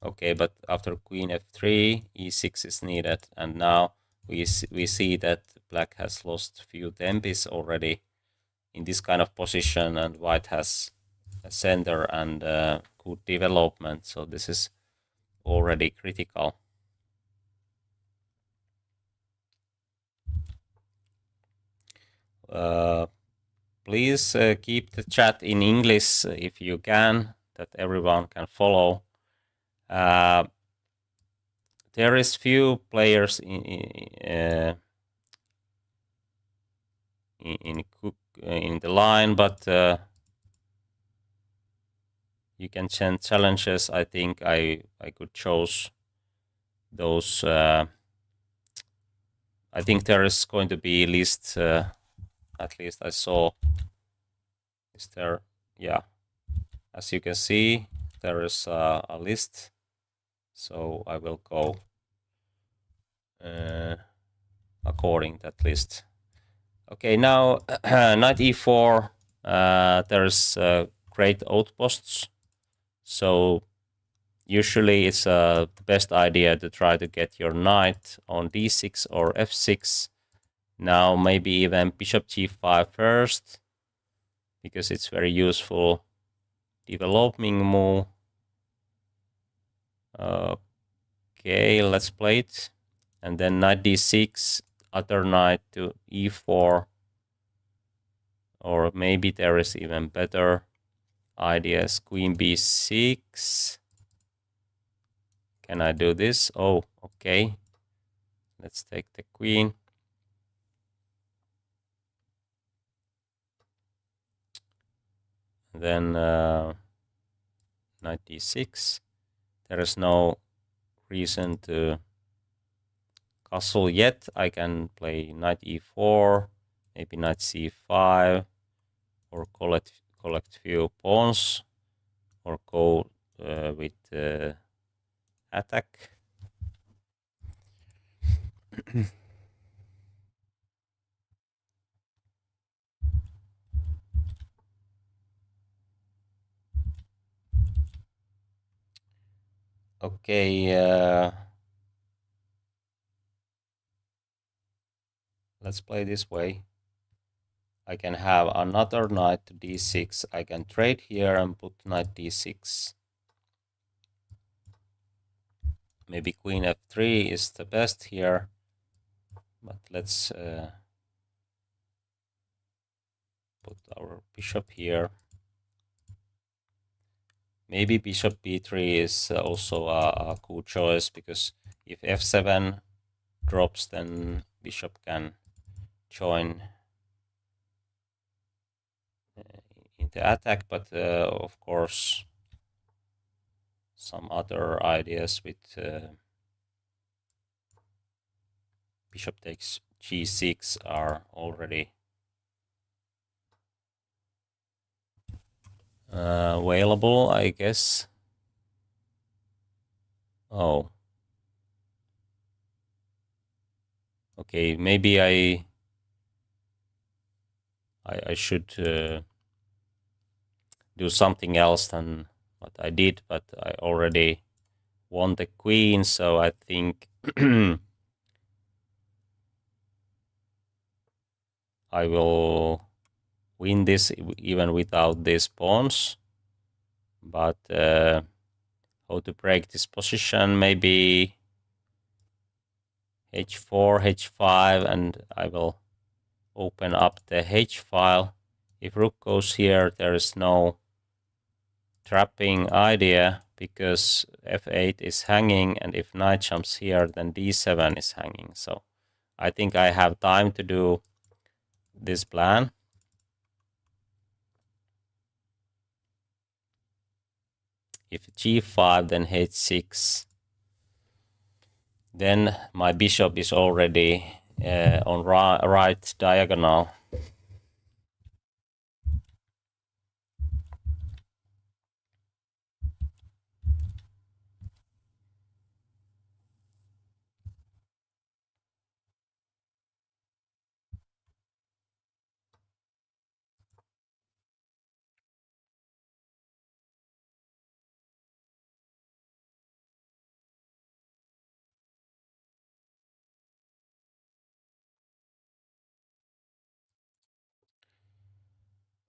okay, but after queen f3, e6 is needed, and now we see that black has lost few tempis already in this kind of position, and white has a center and good development, so this is already critical. Please keep the chat in English if you can, that everyone can follow. There is few players in the line, but you can send challenges. I think I could choose those. I think there is going to be list. At least I saw. Is there? Yeah. As you can see, there is a list. So I will go according that list. Okay, now knight e4. There's great outposts. So usually it's the best idea to try to get your knight on d6 or f6. Now maybe even bishop g5 first, because it's very useful developing move. Okay, let's play it. And then knight d6, other knight to e4. Or maybe there is even better ideas. Queen b6. Can I do this? Oh, okay. Let's take the queen. Then knight d6. There is no reason to castle yet. I can play knight e4, maybe knight c5, or collect few pawns, or go with attack. Okay, let's play this way. I can have another knight to d6. I can trade here and put knight d6. Maybe queen f3 is the best here, but let's put our bishop here. Maybe bishop b3 is also a cool choice, because if f7 drops, then bishop can join in the attack, but of course some other ideas with bishop takes g6 are already available, I guess. Oh. Okay, maybe I should do something else than what I did, but I already won the queen, so I think I will win this even without these pawns. But how to break this position? Maybe h4, h5, and I will open up the h file. If rook goes here, there is no trapping idea because f8 is hanging, and if knight jumps here, then d7 is hanging. So I think I have time to do this plan. If g5, then h6. Then my bishop is already on right diagonal.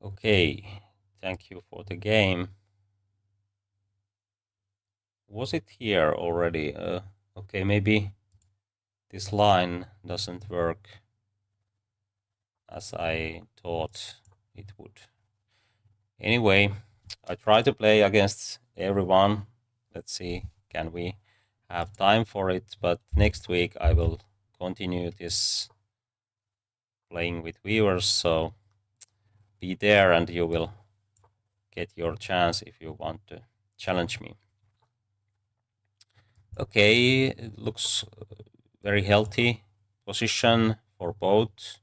Okay, thank you for the game. Was it here already? Okay, maybe this line doesn't work as I thought it would. Anyway, I try to play against everyone. Let's see, can we have time for it? But next week I will continue this playing with viewers, so be there and you will get your chance if you want to challenge me. Okay, it looks very healthy position for both.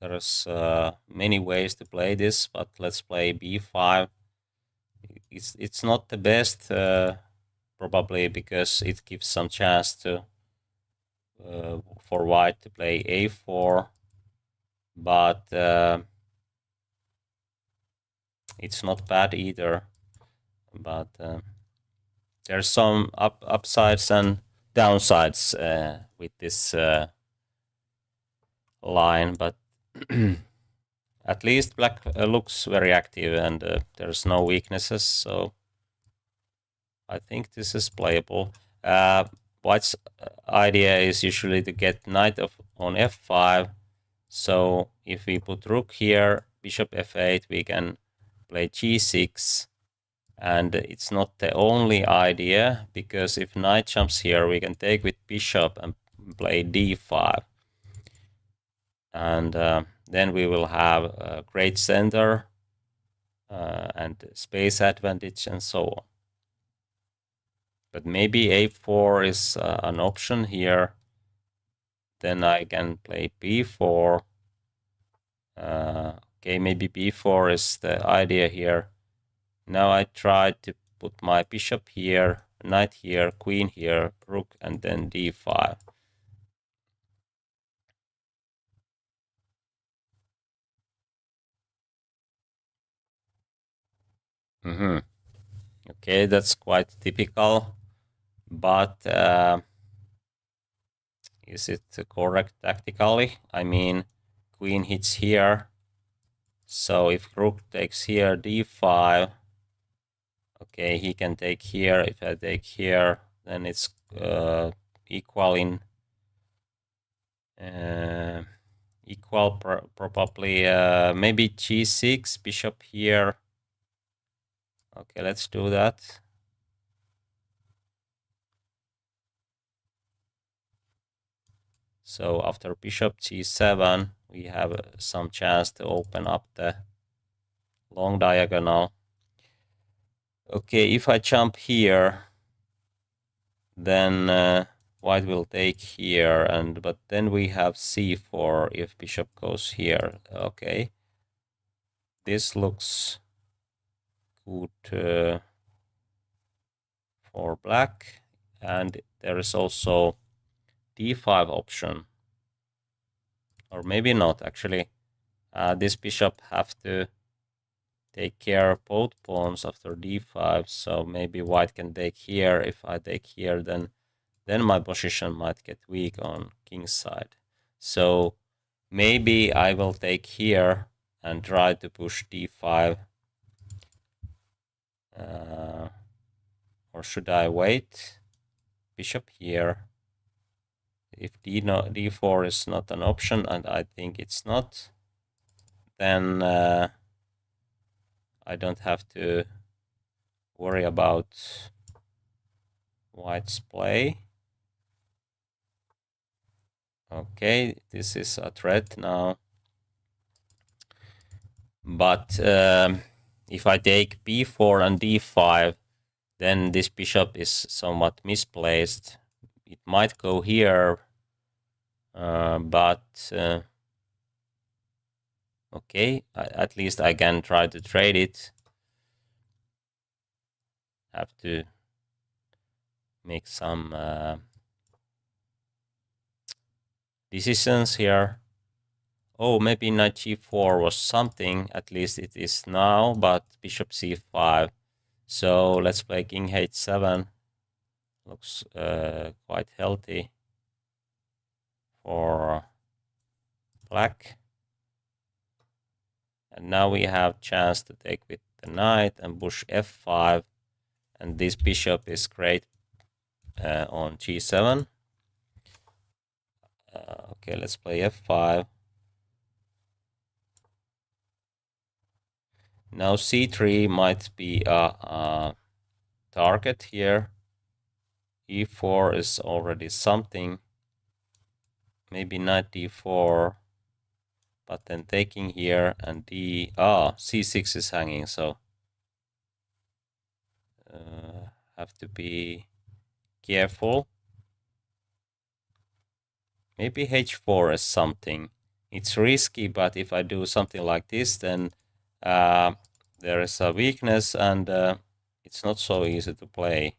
There's many ways to play this, but let's play b5. It's not the best, probably because it gives some chance to for white to play a4, but it's not bad either. But there's some upsides and downsides with this line, but at least black looks very active and there's no weaknesses, so I think this is playable. White's idea is usually to get knight on f5, so if we put rook here, bishop f8, we can play g6, and it's not the only idea, because if knight jumps here, we can take with bishop and play d5, and then we will have a great center and space advantage and so on. But maybe a4 is an option here. Then I can play b4. Okay, maybe b4 is the idea here. Now I try to put my bishop here, knight here, queen here, rook, and then d5. Okay, that's quite typical, but is it correct tactically? I mean, queen hits here, so if rook takes here, d5, okay, he can take here. If I take here, then it's equal in equal probably maybe g6, bishop here. Okay, let's do that. So after bishop g7, we have some chance to open up the long diagonal. Okay, if I jump here, then white will take here, and but then we have c4 if bishop goes here. Okay, this looks good for black, and there is also d5 option, or maybe not actually. This bishop have to take care of both pawns after d5, so maybe white can take here. If I take here, then my position might get weak on king's side. So maybe I will take here and try to push d5. Or should I wait? Bishop here. If d4 is not an option, and I think it's not, then I don't have to worry about white's play. Okay, this is a threat now. But if I take b4 and d5, then this bishop is somewhat misplaced. It might go here, but okay, at least I can try to trade it. Have to make some decisions here. Oh, maybe knight g4 was something, at least it is now, but bishop c5. So let's play king h7. Looks quite healthy for black. And now we have chance to take with the knight and push f5. And this bishop is great on g7. Okay, let's play f5. Now c3 might be a target here. e4 is already something. Maybe knight d4. But then taking here and c6 is hanging, so have to be careful. Maybe h4 is something. It's risky, but if I do something like this, then there is a weakness and it's not so easy to play.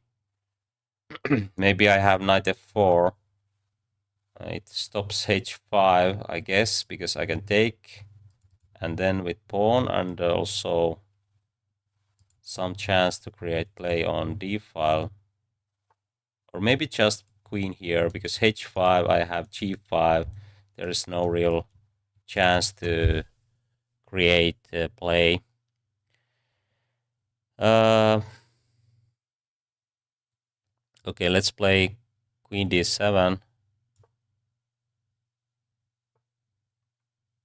Maybe I have knight f4. It stops h5, I guess, because I can take. And then with pawn and also some chance to create play on d file. Or maybe just queen here, because h5, I have g5. There is no real chance to create play. Okay, let's play queen d7.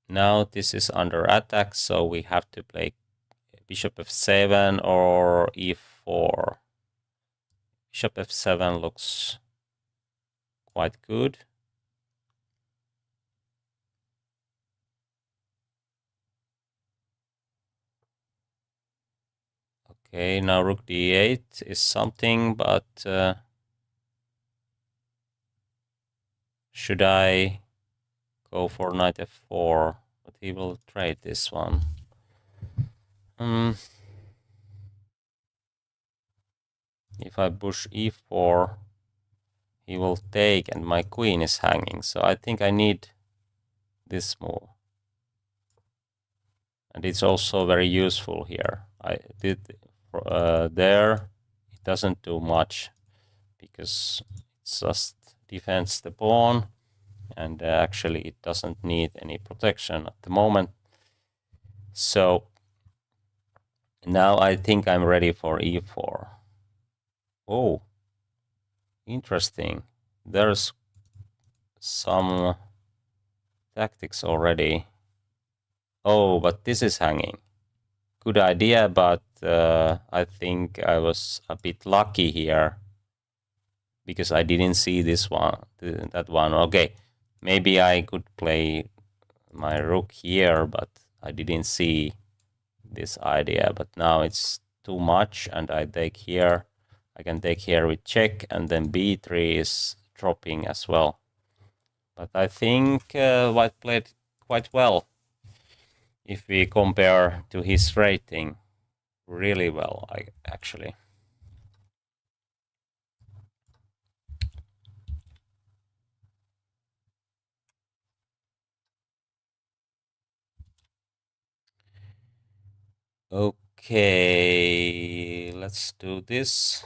Now this is under attack, so we have to play bishop f7 or e4. Bishop f7 looks quite good. Okay, now rook d8 is something, but should I go for knight f4? But he will trade this one. If I push e4, he will take and my queen is hanging. So I think I need this move. And it's also very useful here. I did there. It doesn't do much because it just defends the pawn. And actually it doesn't need any protection at the moment. So now I think I'm ready for e4. Oh, interesting. There's some tactics already. Oh, but this is hanging. Good idea, but I think I was a bit lucky here because I didn't see this one, that one. Okay, maybe I could play my rook here, but I didn't see this idea. But now it's too much, and I take here. I can take here with check, and then b3 is dropping as well. But I think white played quite well if we compare to his rating. Really well, actually. Okay, let's do this.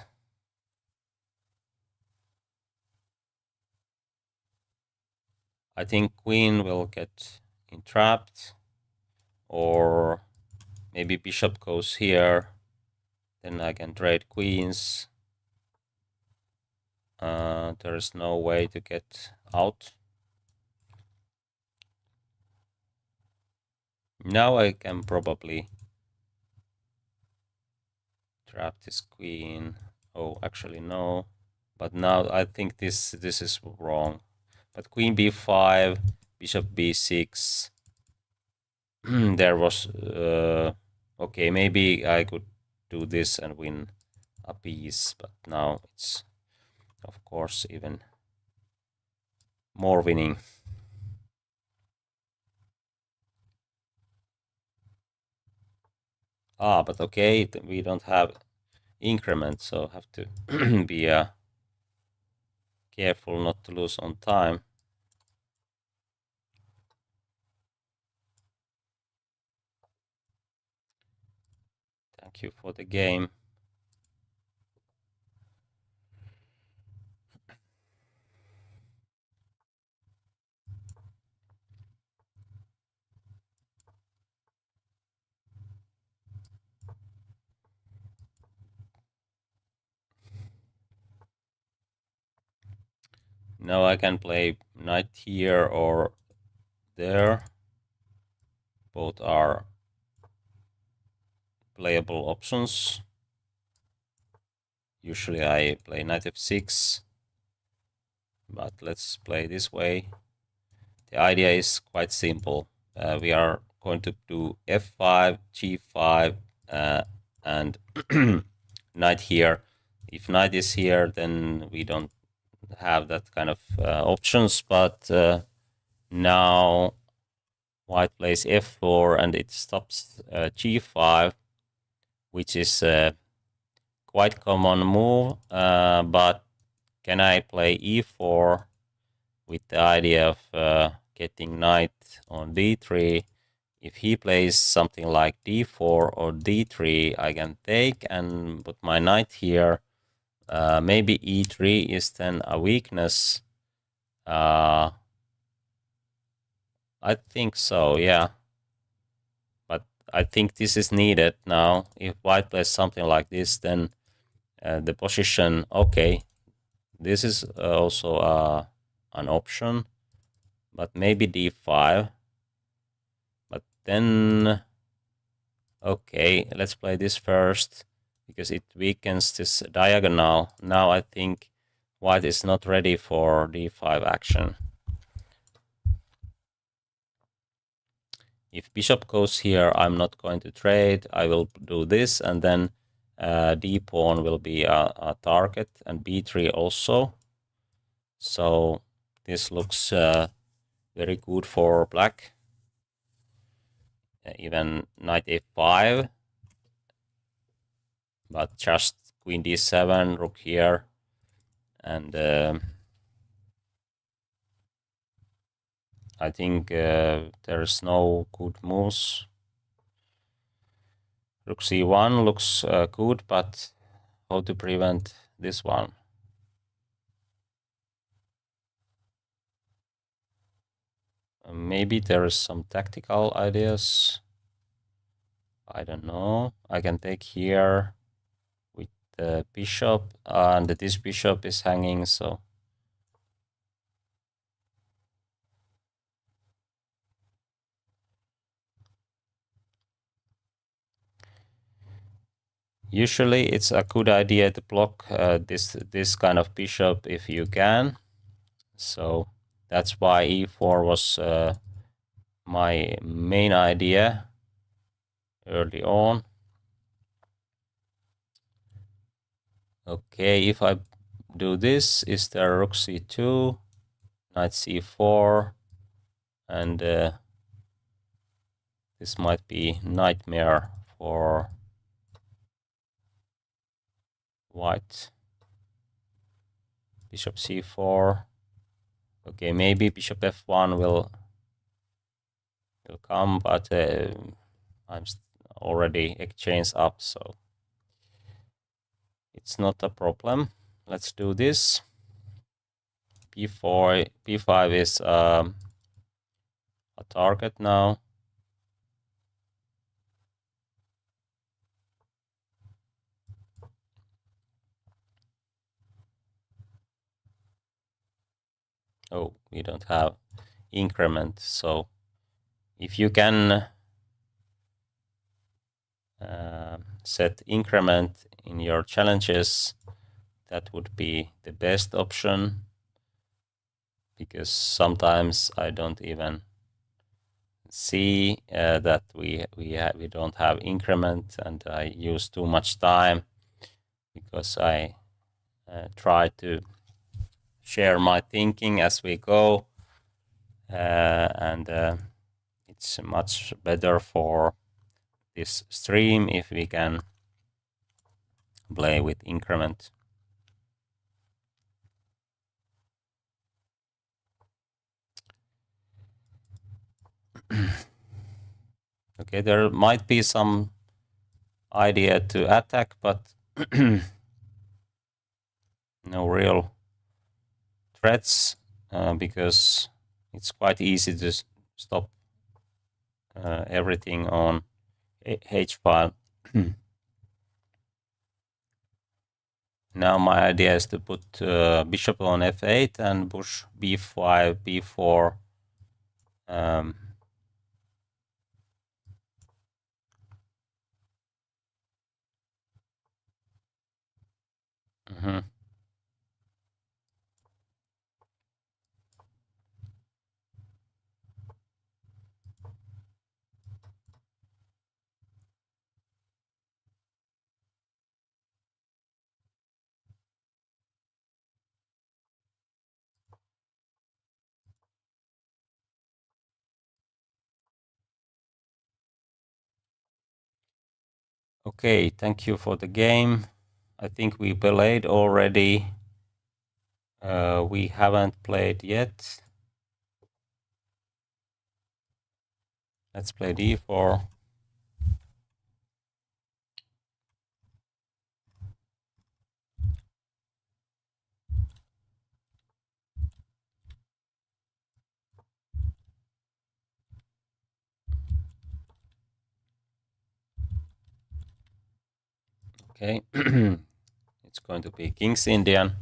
I think queen will get entrapped, or maybe bishop goes here. Then I can trade queens. There is no way to get out. Now I can probably grab this queen. Oh, actually no. But now I think this is wrong. But queen b5, bishop b6. There was okay, maybe I could do this and win a piece, but now it's of course even more winning. But okay, we don't have increment, so have to be careful not to lose on time. Thank you for the game. Now I can play knight here or there. Both are playable options. Usually I play knight f6, but let's play this way. The idea is quite simple. We are going to do f5, g5, and knight here. If knight is here, then we don't have that kind of options, but now white plays f4 and it stops g5, which is a quite common move, but can I play e4 with the idea of getting knight on d3? If he plays something like d4 or d3, I can take and put my knight here. Maybe e3 is then a weakness. I think so, yeah. But I think this is needed now. If white plays something like this, then the position, okay, this is also an option, but maybe d5. But then, okay, let's play this first, because it weakens this diagonal. Now I think white is not ready for d5 action. If bishop goes here, I'm not going to trade. I will do this, and then d pawn will be a target, and b3 also. So this looks very good for black. Even knight a5, but just queen d7, rook here, and I think there's no good moves. Rook c1 looks good, but how to prevent this one? Maybe there is some tactical ideas. I don't know. I can take here with the bishop, and this bishop is hanging, so usually it's a good idea to block this kind of bishop if you can. So that's why e4 was my main idea early on. Okay, if I do this, is there rook c2, knight c4, and this might be nightmare for white. Bishop c4. Okay, maybe bishop f1 will come, but I'm already exchanged up, so it's not a problem. Let's do this. b4, b5 is a target now. Oh, we don't have increment, so if you can set increment in your challenges, that would be the best option, because sometimes I don't even see that we don't have increment, and I use too much time because I try to share my thinking as we go, and it's much better for this stream if we can play with increment. Okay, there might be some idea to attack, but no real threats, because it's quite easy to stop everything on H file. Now my idea is to put bishop on f8 and push b5, b4. Okay, thank you for the game. I think we played already. We haven't played yet. Let's play d4. Okay, it's going to be King's Indian.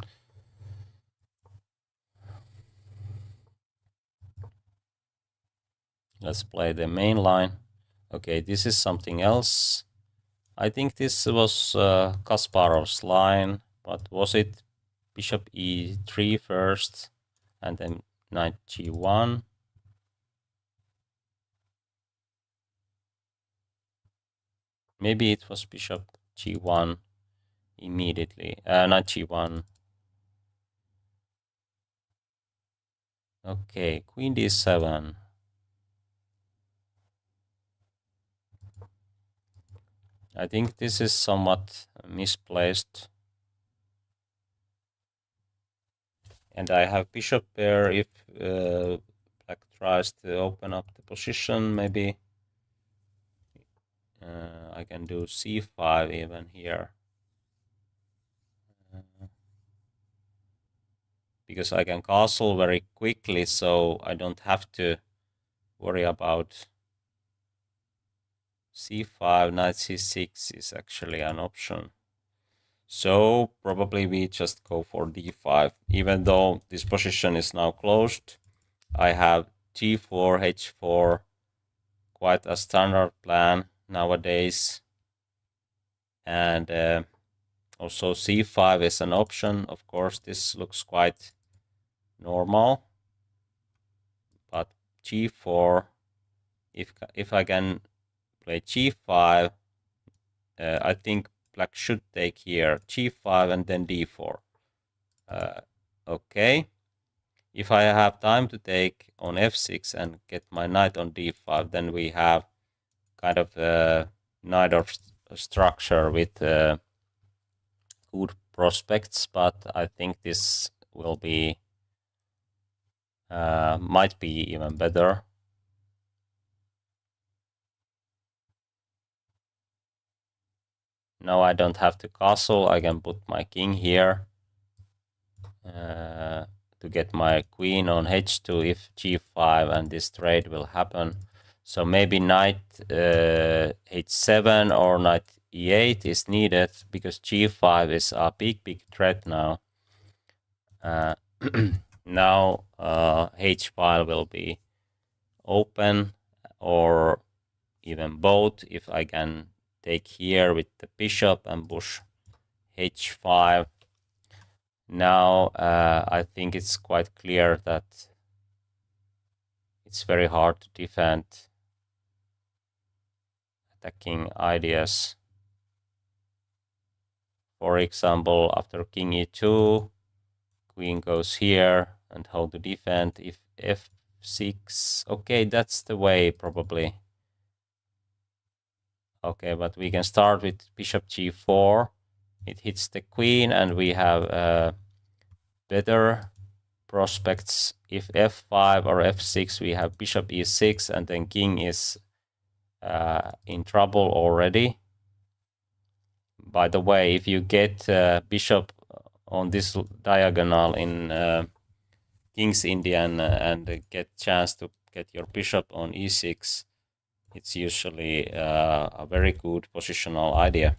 Let's play the main line. Okay, this is something else. I think this was Kasparov's line, but was it bishop e3 first and then knight g1? Maybe it was bishop g1 immediately, knight g1. Okay, queen d7. I think this is somewhat misplaced. And I have bishop pair. If black tries to open up the position, maybe I can do c5 even here. Because I can castle very quickly, so I don't have to worry about c5. Knight c6 is actually an option. So probably we just go for d5. Even though this position is now closed, I have g4, h4, quite a standard plan nowadays. And also c5 is an option. Of course, this looks quite normal. But g4, if I can play g5, I think black should take here g5 and then d4. Okay. If I have time to take on f6 and get my knight on d5, then we have kind of a knight of structure with good prospects, but I think this will be might be even better. Now I don't have to castle. I can put my king here to get my queen on h2 if g5, and this trade will happen. So maybe knight h7 or knight e8 is needed, because g5 is a big threat now. Now h file will be open, or even both, if I can take here with the bishop and push h5. Now I think it's quite clear that it's very hard to defend attacking ideas. For example, after king e2, queen goes here, and how to defend if f6. Okay, that's the way probably. Okay, but we can start with bishop g4. It hits the queen, and we have better prospects. If f5 or f6, we have bishop e6, and then king is in trouble already. By the way, if you get bishop on this diagonal in King's Indian and get chance to get your bishop on e6, it's usually a very good positional idea.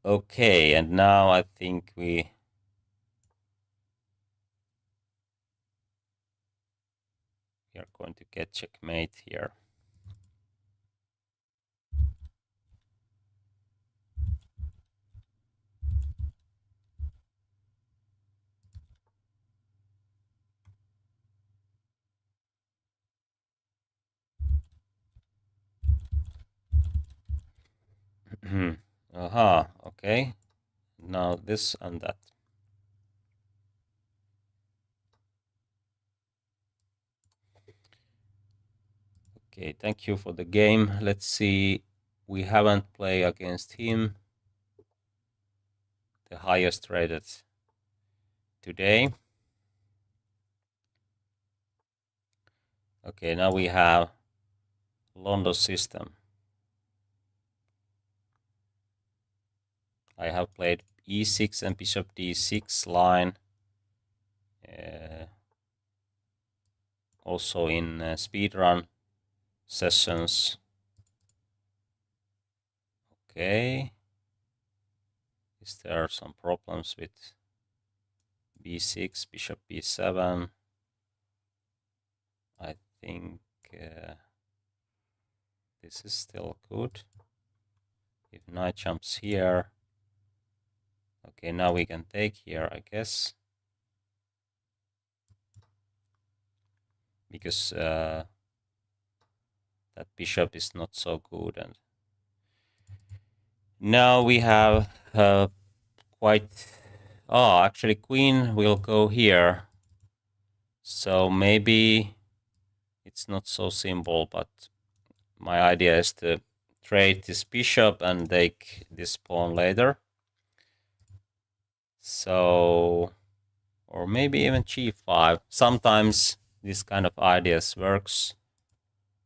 Okay, and now I think we are going to get checkmate here. Aha, okay. Now this and that. Okay, thank you for the game. Let's see. We haven't played against him, the highest rated today. Okay, now we have London system. I have played e6 and bishop d6 line. Also in speedrun sessions. Okay. Is there some problems with b6, bishop b7? I think this is still good. If knight jumps here. Okay, now we can take here, I guess. Because that bishop is not so good. And now we have quite... Oh, actually queen will go here. So maybe it's not so simple, but my idea is to trade this bishop and take this pawn later. So, or maybe even g5. Sometimes this kind of ideas works.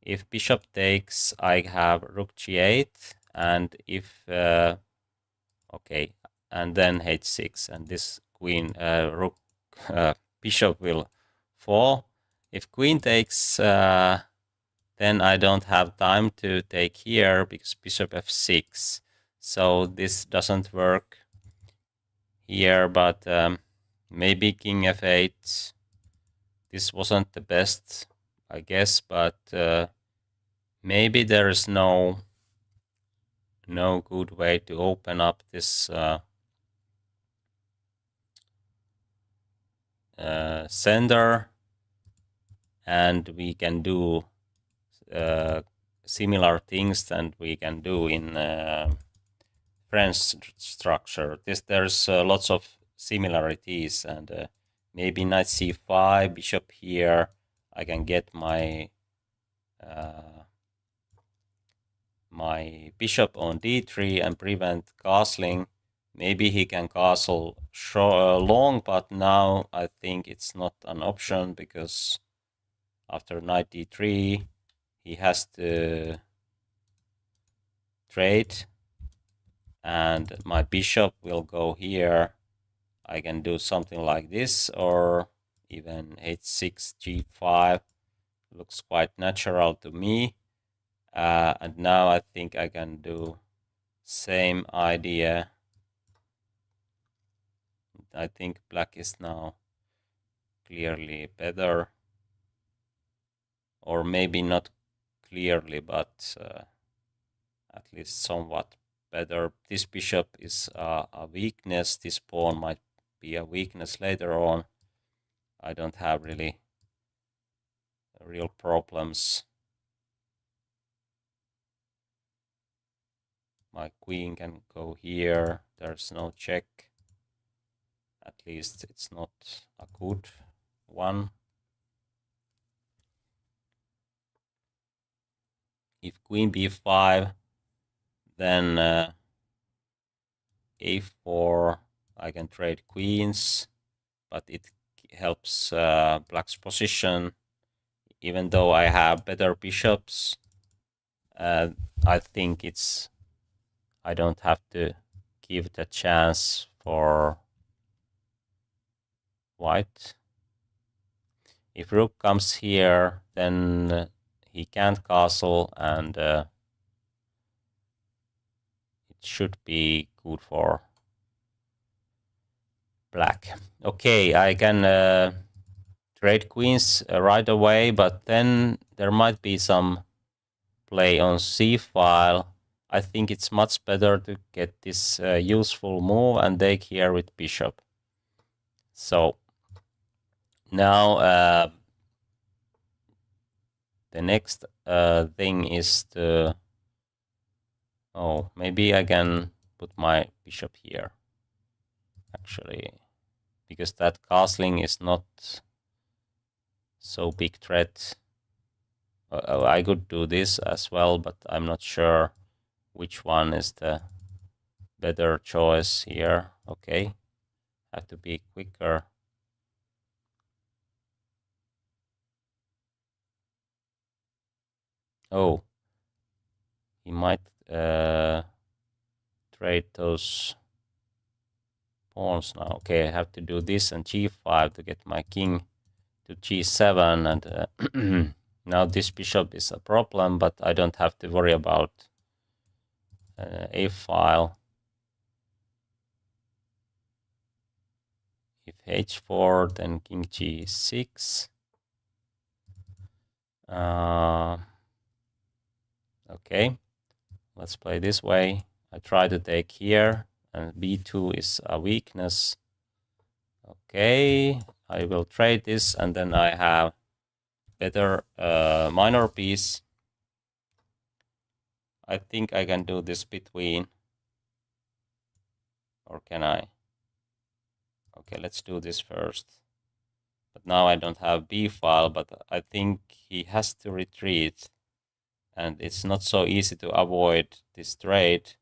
If bishop takes, I have rook g8, and if okay, and then h6, and this queen rook bishop will fall. If queen takes, then I don't have time to take here because bishop f6. So this doesn't work here, but maybe king f8. This wasn't the best, I guess, but maybe there is no good way to open up this center, and we can do similar things that we can do in French structure. There's lots of similarities, and maybe knight c5, bishop here. I can get my my bishop on d3 and prevent castling. Maybe he can castle long, but now I think it's not an option because after knight d3 he has to trade, and my bishop will go here. I can do something like this, or even h6, g5. Looks quite natural to me. And now I think I can do same idea. I think black is now clearly better, or maybe not clearly, but at least somewhat better. This bishop is a weakness. This pawn might be a weakness later on. I don't have really real problems. My queen can go here. There's no check. At least it's not a good one. If queen b5, then a4, I can trade queens, but it helps black's position. Even though I have better bishops, I think I don't have to give the chance for white. If rook comes here, then he can't castle, and it should be good for black. Okay, I can trade queens right away, but then there might be some play on c file. I think it's much better to get this useful move and take here with bishop. So now the next thing is to... Oh, maybe I can put my bishop here, actually, because that castling is not so big threat. I could do this as well, but I'm not sure which one is the better choice here. Okay, have to be quicker. Oh, he might trade those pawns now. Okay, I have to do this and g5 to get my king to g7, and now this bishop is a problem, but I don't have to worry about a file. If h4, then king g6. Okay, let's play this way. I try to take here, and b2 is a weakness. Okay, I will trade this, and then I have better minor piece. I think I can do this between, or can I? Okay, let's do this first. But now I don't have b file, but I think he has to retreat, and it's not so easy to avoid this trade.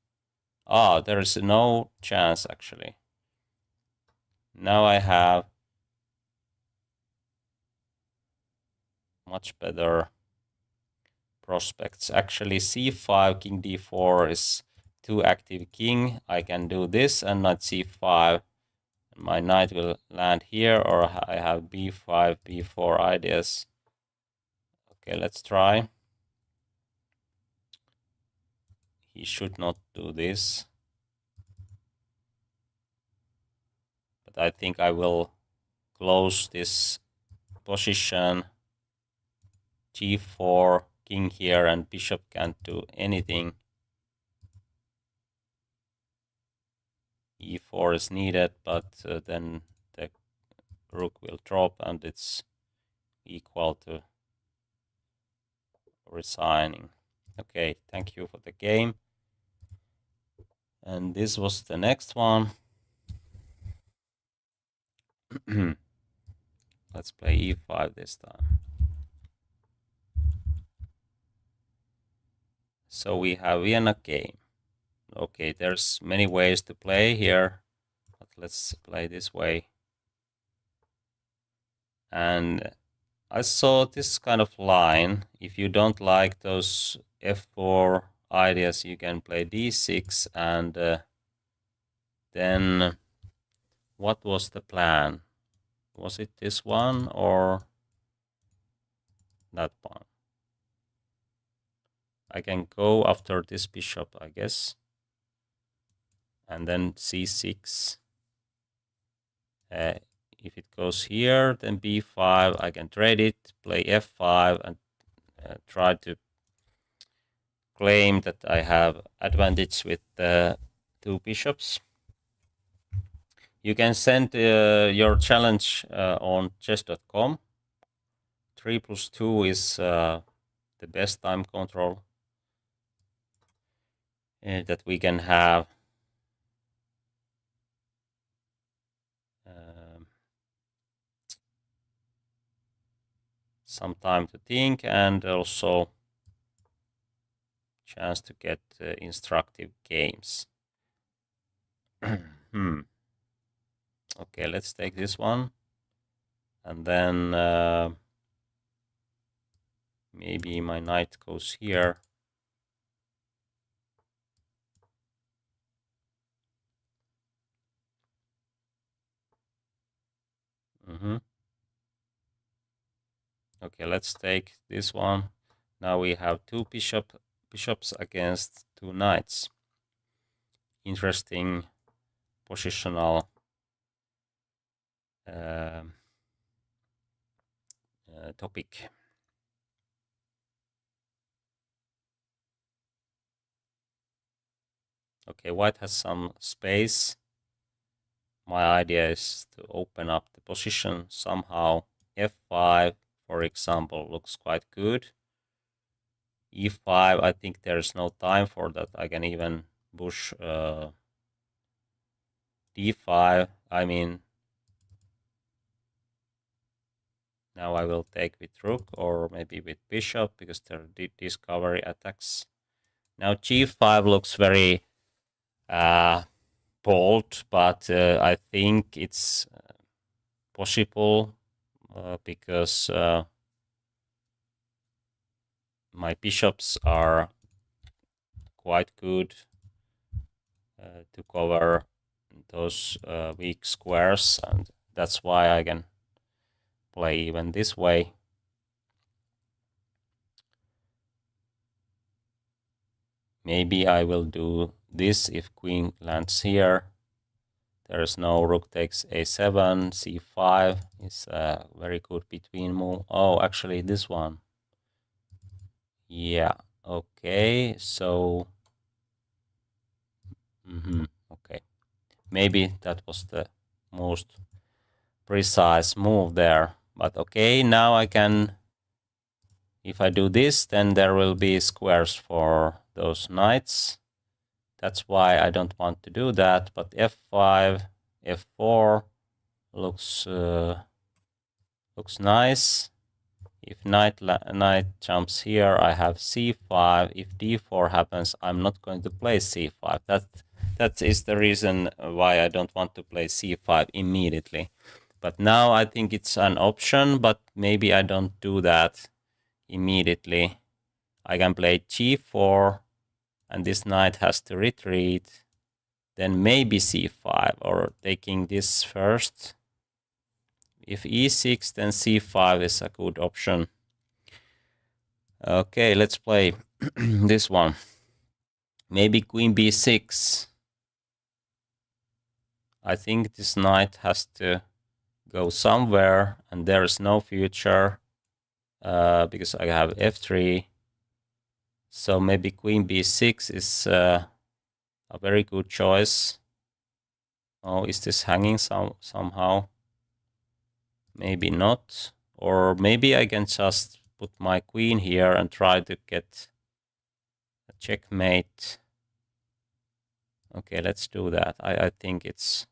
Ah, there is no chance, actually. Now I have much better prospects. Actually, c5, king d4 is too active king. I can do this and knight c5. My knight will land here, or I have b5, b4 ideas. Okay, let's try. He should not do this. But I think I will close this position. g4, king here, and bishop can't do anything. e4 is needed, but then the rook will drop, and it's equal to resigning. Okay, thank you for the game. And this was the next one. Let's play e5 this time. So we have Vienna game. Okay, there's many ways to play here, but let's play this way. And I saw this kind of line. If you don't like those f4 ideas, you can play d6, and then what was the plan? Was it this one or that one? I can go after this bishop, I guess. And then c6. If it goes here, then b5, I can trade it, play f5, and try to claim that I have advantage with the 2 bishops. You can send your challenge on chess.com. 3+2 is the best time control that we can have. Some time to think and also chance to get instructive games. Okay, let's take this one. And then maybe my knight goes here. Okay, let's take this one. Now we have 2 bishops against 2 knights. Interesting positional topic. Okay, white has some space. My idea is to open up the position somehow. F5, for example, looks quite good. E5, I think there's no time for that. I can even push D5. I mean, now I will take with rook or maybe with bishop because there are discovery attacks. Now G5 looks very bold, but I think it's possible because my bishops are quite good to cover those weak squares, and that's why I can play even this way. Maybe I will do this if queen lands here. There is no rook takes a7, c5 is a very good between move. Oh, actually this one. Yeah, okay, so okay. Maybe that was the most precise move there. But okay, now I can, if I do this, then there will be squares for those knights. That's why I don't want to do that. But f5, f4 looks nice. If knight jumps here, I have c5. If d4 happens, I'm not going to play c5. That is the reason why I don't want to play c5 immediately. But now I think it's an option, but maybe I don't do that immediately. I can play g4, and this knight has to retreat. Then maybe c5, or taking this first. If e6, then c5 is a good option. Okay, let's play this one. Maybe queen b6. I think this knight has to go somewhere, and there is no future because I have f3. So maybe queen b6 is a very good choice. Oh, is this hanging somehow? Maybe not. Or maybe I can just put my queen here and try to get a checkmate. Okay, let's do that. I think it's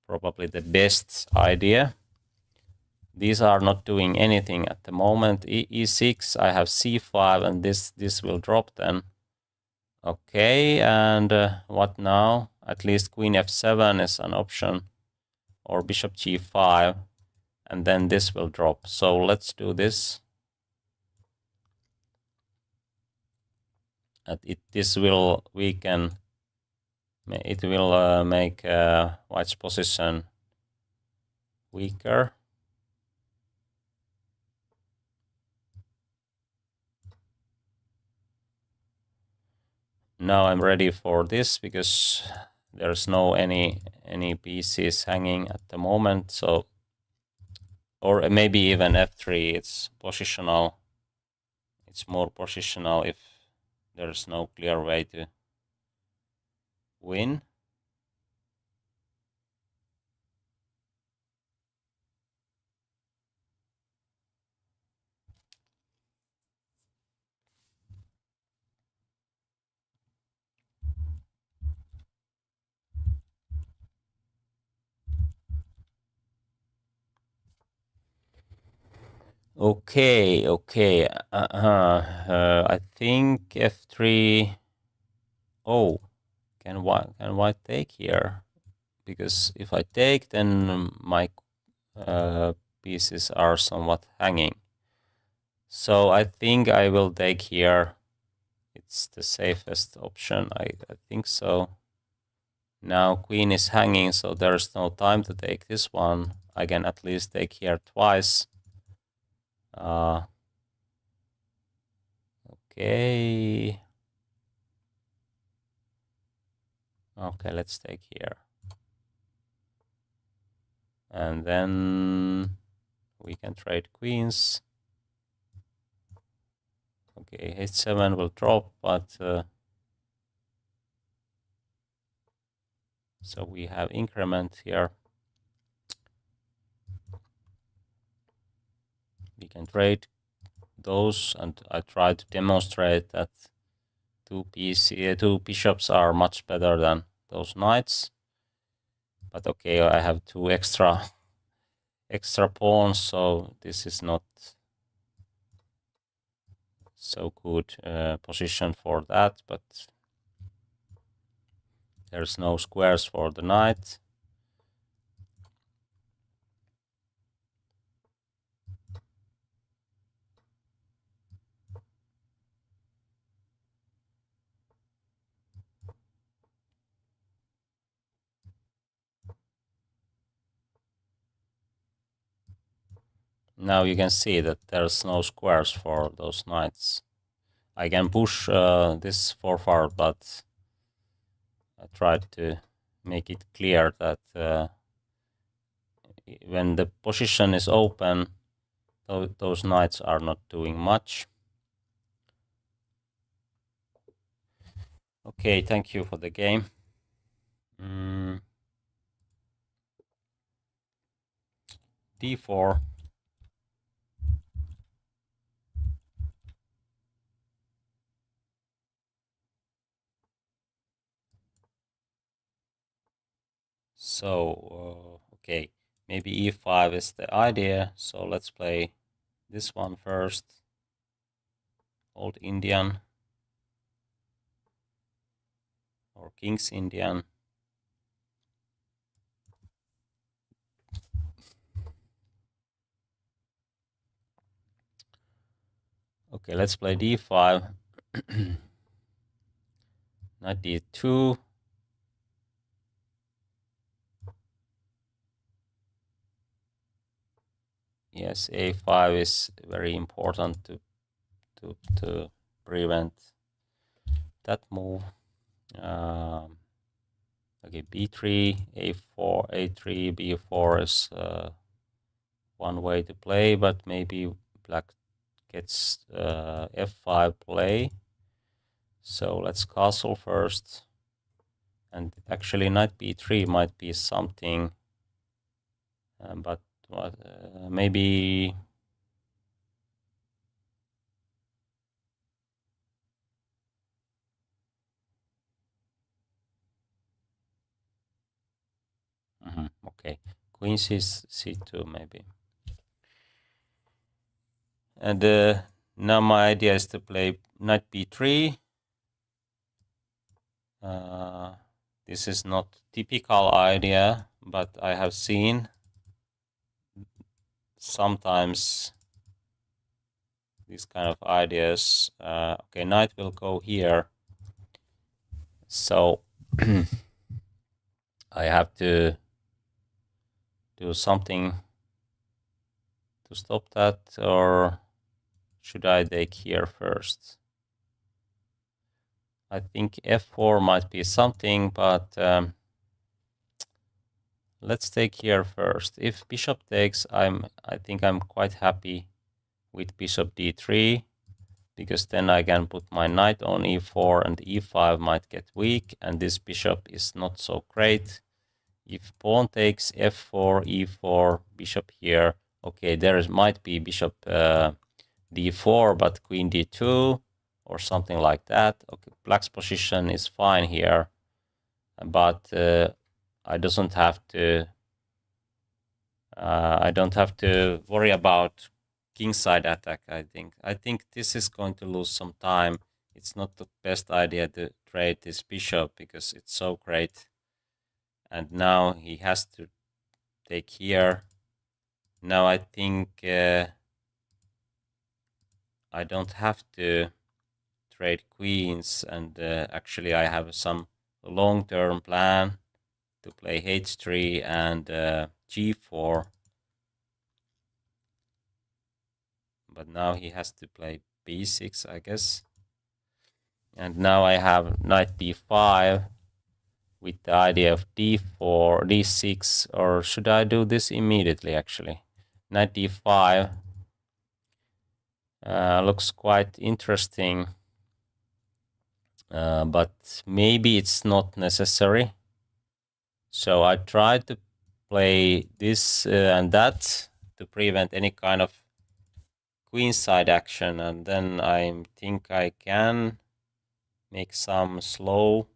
probably the best idea. These are not doing anything at the moment. E6, I have c5, and this will drop then. Okay, and what now? At least queen f7 is an option, or bishop g5, and then this will drop. So let's do this. This will weaken. It will make white's position weaker. Now I'm ready for this because there's no any pieces hanging at the moment. So, or maybe even f3. It's positional. It's more positional if there's no clear way to win. Okay, okay. I think f3. Oh, can white take here? Because if I take, then my pieces are somewhat hanging. So I think I will take here. It's the safest option. I think so. Now queen is hanging, so there's no time to take this one. I can at least take here twice. Okay. Okay, let's take here. And then we can trade queens. Okay, h7 will drop, but so we have increment here. We can trade those, and I try to demonstrate that two bishops are much better than those knights. But okay, I have two extra pawns, so this is not so good position for that. But there's no squares for the knight. Now you can see that there's no squares for those knights. I can push this forward, but I tried to make it clear that when the position is open, those knights are not doing much. Okay, thank you for the game. D4. So, okay, maybe E5 is the idea. So let's play this one first. Old Indian or King's Indian. Okay, let's play D5. Knight D2. Yes, A5 is very important to prevent that move. Okay, B3, A4, A3, B4 is one way to play, but maybe black gets F5 play. So let's castle first. And actually knight B3 might be something, but maybe okay, queen C2 maybe. And now my idea is to play knight B3. This is not typical idea, but I have seen sometimes these kind of ideas. Okay, knight will go here. So I have to do something to stop that, or should I take here first? I think F4 might be something, but let's take here first. If bishop takes, I think I'm quite happy with bishop D3. because then I can put my knight on e4 and e5 might get weak, and this bishop is not so great. If pawn takes f4, e4, bishop here, okay, might be bishop d4, but queen d2 or something like that. Okay, black's position is fine here, but I don't have to worry about kingside attack. I think this is going to lose some time. It's not the best idea to trade this bishop because it's so great. And now he has to take here. Now I think I don't have to trade queens, and actually I have some long-term plan to play h3 and g4. But now he has to play b6, I guess. And now I have knight d5 with the idea of d4, d6, or should I do this immediately actually? Knight d5 looks quite interesting, but maybe it's not necessary. So I tried to play this and that to prevent any kind of queenside action, and then I think I can make some slow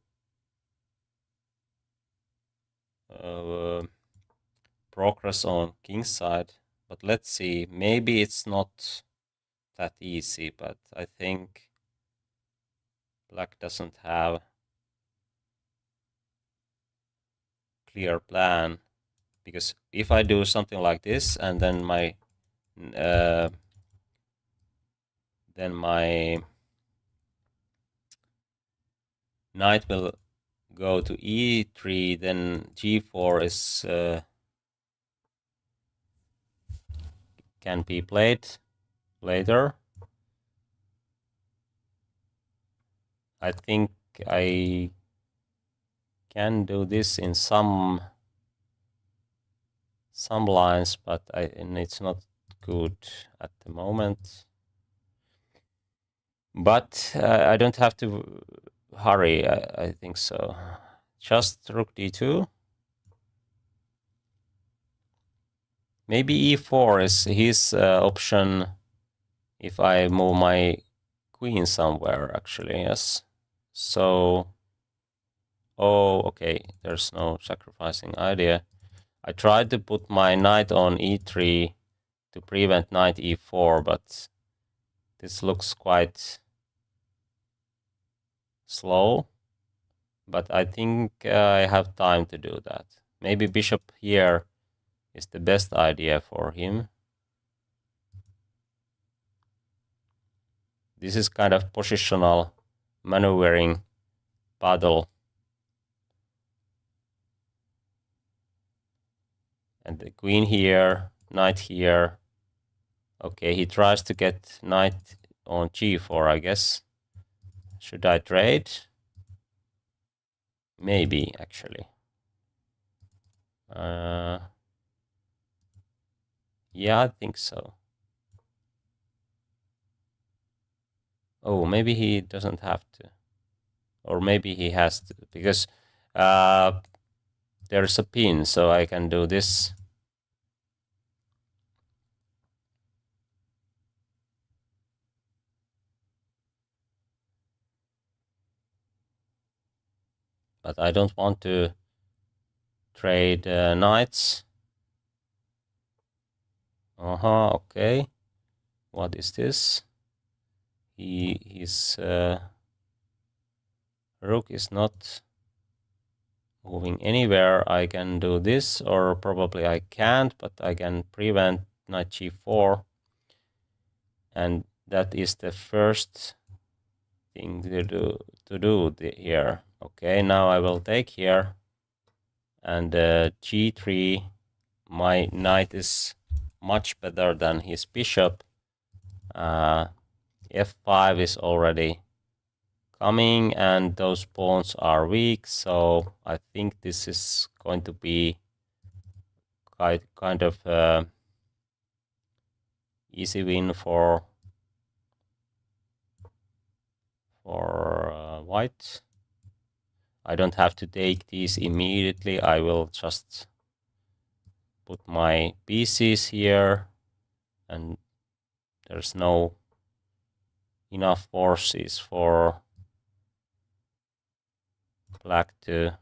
progress on kingside. But let's see, maybe it's not that easy, but I think black doesn't have clear plan, because if I do something like this and then my knight will go to e3, then g4 is can be played later. I think I can do this in some lines, but and it's not good at the moment. But I don't have to hurry, I think so. Just rook d2. Maybe e4 is his option if I move my queen somewhere, actually, yes. So, oh, okay, there's no sacrificing idea. I tried to put my knight on e3 to prevent knight e4, but this looks quite slow. But I think I have time to do that. Maybe bishop here is the best idea for him. This is kind of positional maneuvering battle. And the queen here, knight here. Okay, he tries to get knight on g4, I guess. Should I trade? Maybe, actually. Yeah, I think so. Oh, maybe he doesn't have to. Or maybe he has to, because there's a pin, so I can do this. But I don't want to trade knights. Okay. What is this? His rook is not moving anywhere. I can do this, or probably I can't, but I can prevent knight g4. And that is the first thing to do here. Okay, now I will take here, and g3, my knight is much better than his bishop. f5 is already coming, and those pawns are weak, so I think this is going to be kind of easy win for for white. I don't have to take these immediately. I will just put my pieces here, and there's no enough forces for black to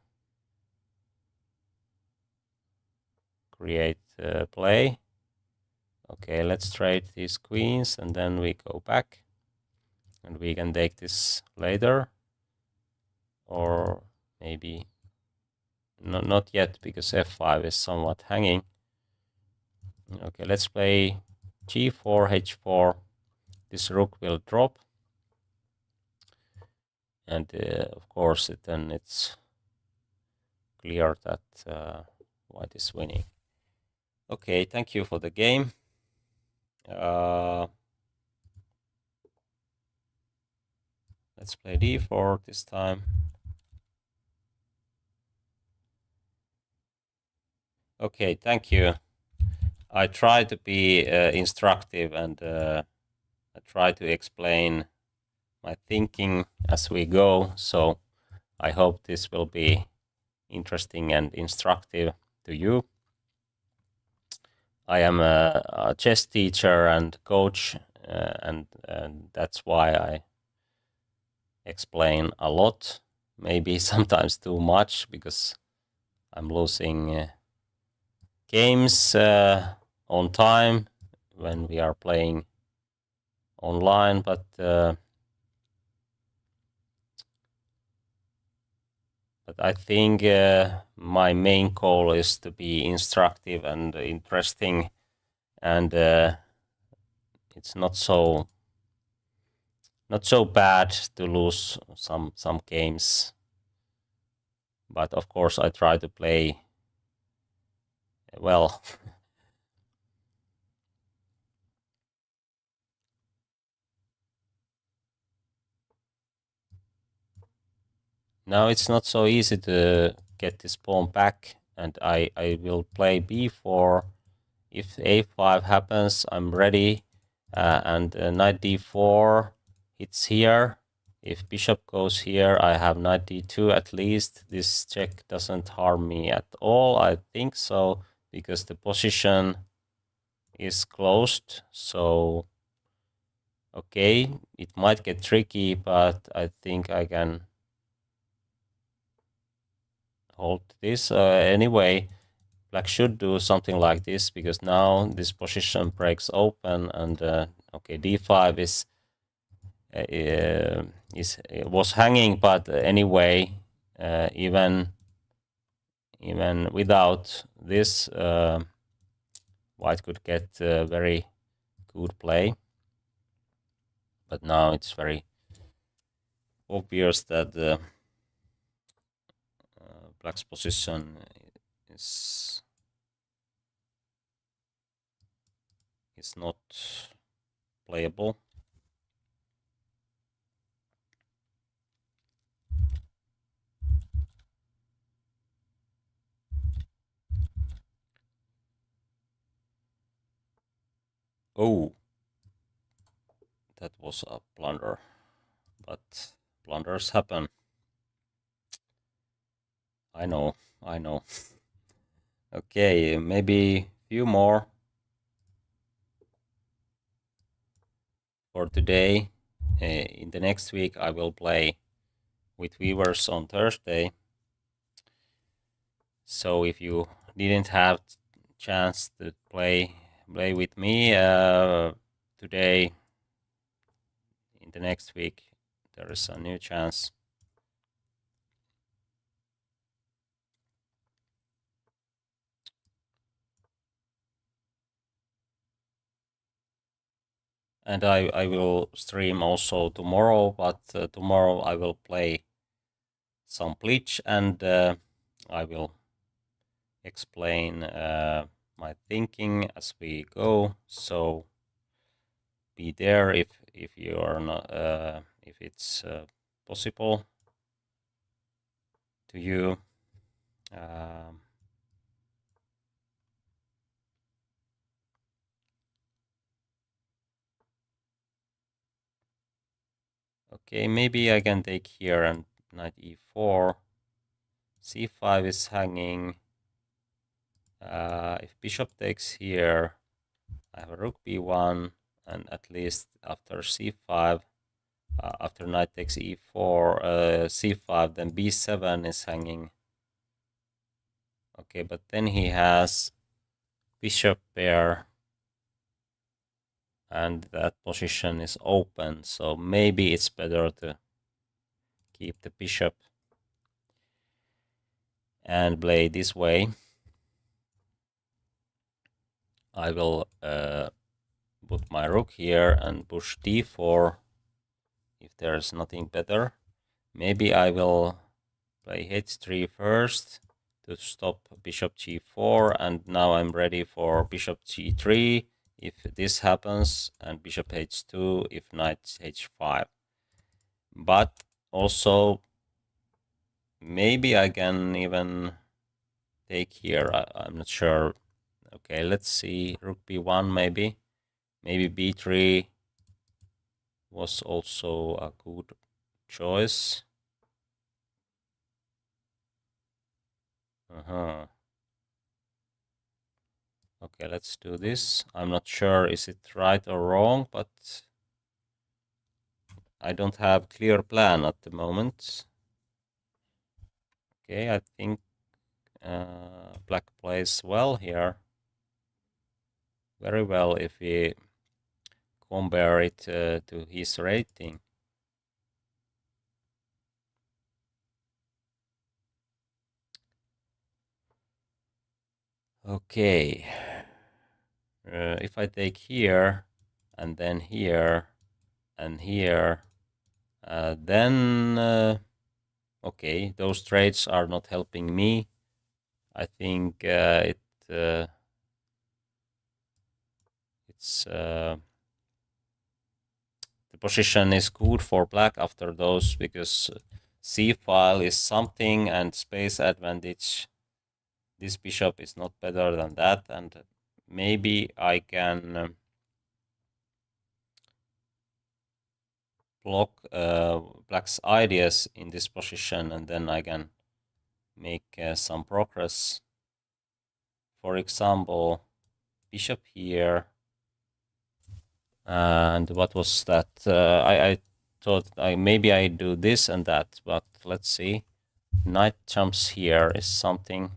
create play. Okay, let's trade these queens and then we go back, and we can take this later, or maybe not yet, because f5 is somewhat hanging. Okay, let's play g4, h4. This rook will drop, and of course then it's clear that white is winning. Okay, thank you for the game. Let's play d4 this time. Okay, thank you. I try to be instructive, and I try to explain my thinking as we go. So I hope this will be interesting and instructive to you. I am a chess teacher and coach, and that's why I explain a lot, maybe sometimes too much, because I'm losing games on time when we are playing online, but I think my main goal is to be instructive and interesting, and it's not so bad to lose some games. But of course, I try to play well. Now it's not so easy to get this pawn back, and I will play b4. If a5 happens, I'm ready, and knight d4 hits here. If bishop goes here, I have knight d2 at least. This check doesn't harm me at all, I think so, because the position is closed. So, okay, it might get tricky, but I think I can hold this. Anyway, black should do something like this, because now this position breaks open, and okay, d5 was hanging, but anyway, even without this, white could get very good play. But now it's very obvious that black's position is not playable. Oh, that was a blunder, but blunders happen. I know. Okay, maybe few more for today. In the next week, I will play with viewers on Thursday. So if you didn't have chance to play with me today, in the next week, there is a new chance. And I will stream also tomorrow, but tomorrow I will play some Bleach, and I will explain my thinking as we go. So be there if you are not, if it's possible to you. Okay, maybe I can take here and knight e4. c5 is hanging. If bishop takes here, I have a rook b1, and at least after c5, after knight takes e4, c5, then b7 is hanging. Okay, but then he has bishop pair, and that position is open, so maybe it's better to keep the bishop and play this way. I will put my rook here and push d4 if there's nothing better. Maybe I will play h3 first to stop bishop g4, and now I'm ready for bishop g3 if this happens, and bishop h2 if knight h5. But also maybe I can even take here. I'm not sure. Okay, let's see. Rook b1 maybe. Maybe b3 was also a good choice. Okay, let's do this. I'm not sure is it right or wrong, but I don't have clear plan at the moment. Okay, I think black plays well here. Very well if we compare it to his rating. Okay. If I take here, and then here, and here, then okay, those trades are not helping me. I think it's the position is good for black after those, because c file is something and space advantage. This bishop is not better than that, and maybe I can block black's ideas in this position, and then I can make some progress. For example, bishop here, and what was that? I thought maybe I do this and that, but let's see. Knight jumps here is something.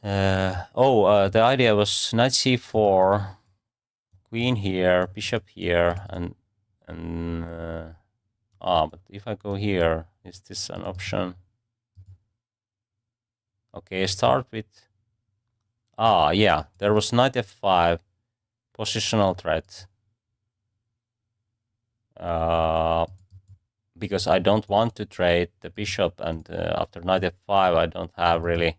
The idea was knight c4, queen here, bishop here, and but if I go here, is this an option? Okay, start with yeah, there was knight f5, positional threat. Because I don't want to trade the bishop, and after knight f5 I don't have really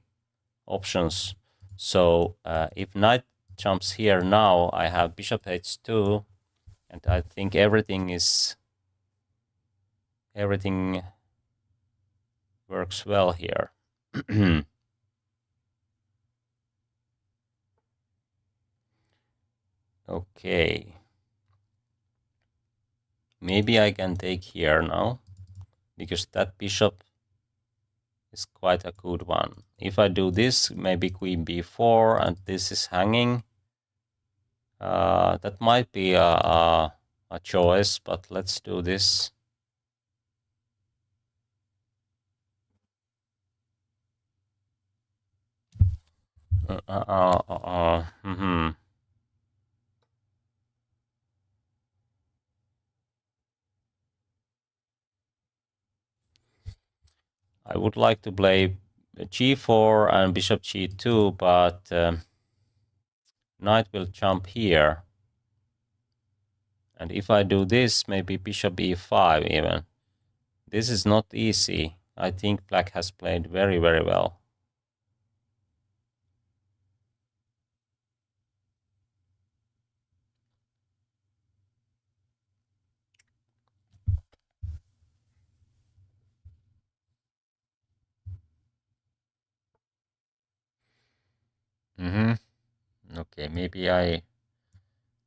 options. So if knight jumps here now, I have bishop h2, and I think everything works well here. Okay. Maybe I can take here now, because that bishop is quite a good one. If I do this, maybe queen b4, and this is hanging. That might be a choice, but let's do this. I would like to play g4 and bishop g2, but knight will jump here. And if I do this, maybe bishop e5 even. This is not easy. I think black has played very, very well. Okay, maybe I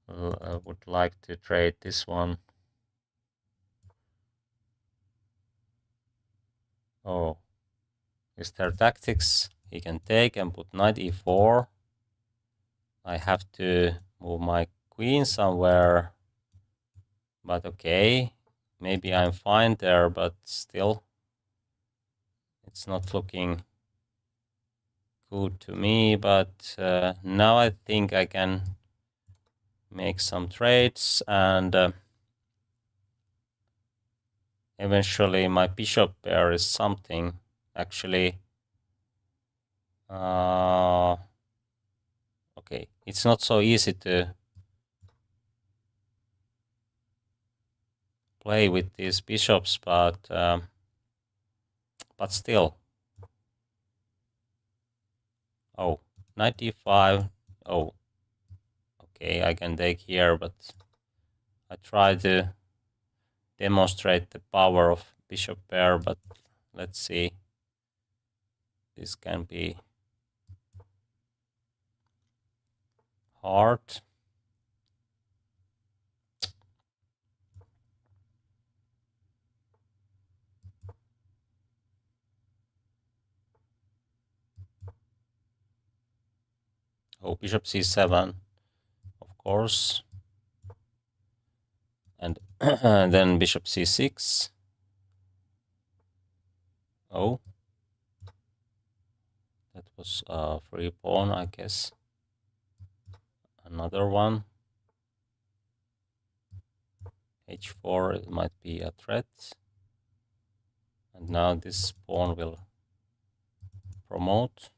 would like to trade this one. Oh, is there tactics? He can take and put knight e4. I have to move my queen somewhere. But okay, maybe I'm fine there, but still, it's not looking good to me. But now I think I can make some trades, and eventually my bishop pair is something. Actually, okay, it's not so easy to play with these bishops, but still. Oh, knight d5. Oh, okay, I can take here, but I try to demonstrate the power of bishop pair, but let's see. This can be hard. Oh, bishop c7, of course. And then bishop c6. Oh, that was a free pawn, I guess. Another one. h4, it might be a threat. And now this pawn will promote.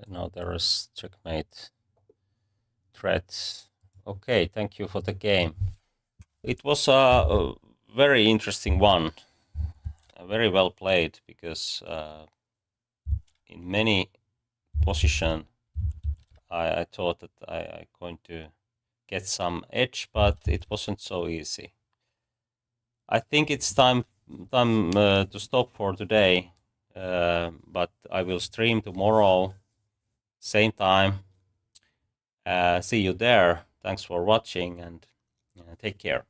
And now there is checkmate threat. Okay, thank you for the game. It was a very interesting one, very well played, because in many position I thought that I going to get some edge, but it wasn't so easy. I think it's time to stop for today, but I will stream tomorrow, same time. See you there. Thanks for watching, and take care.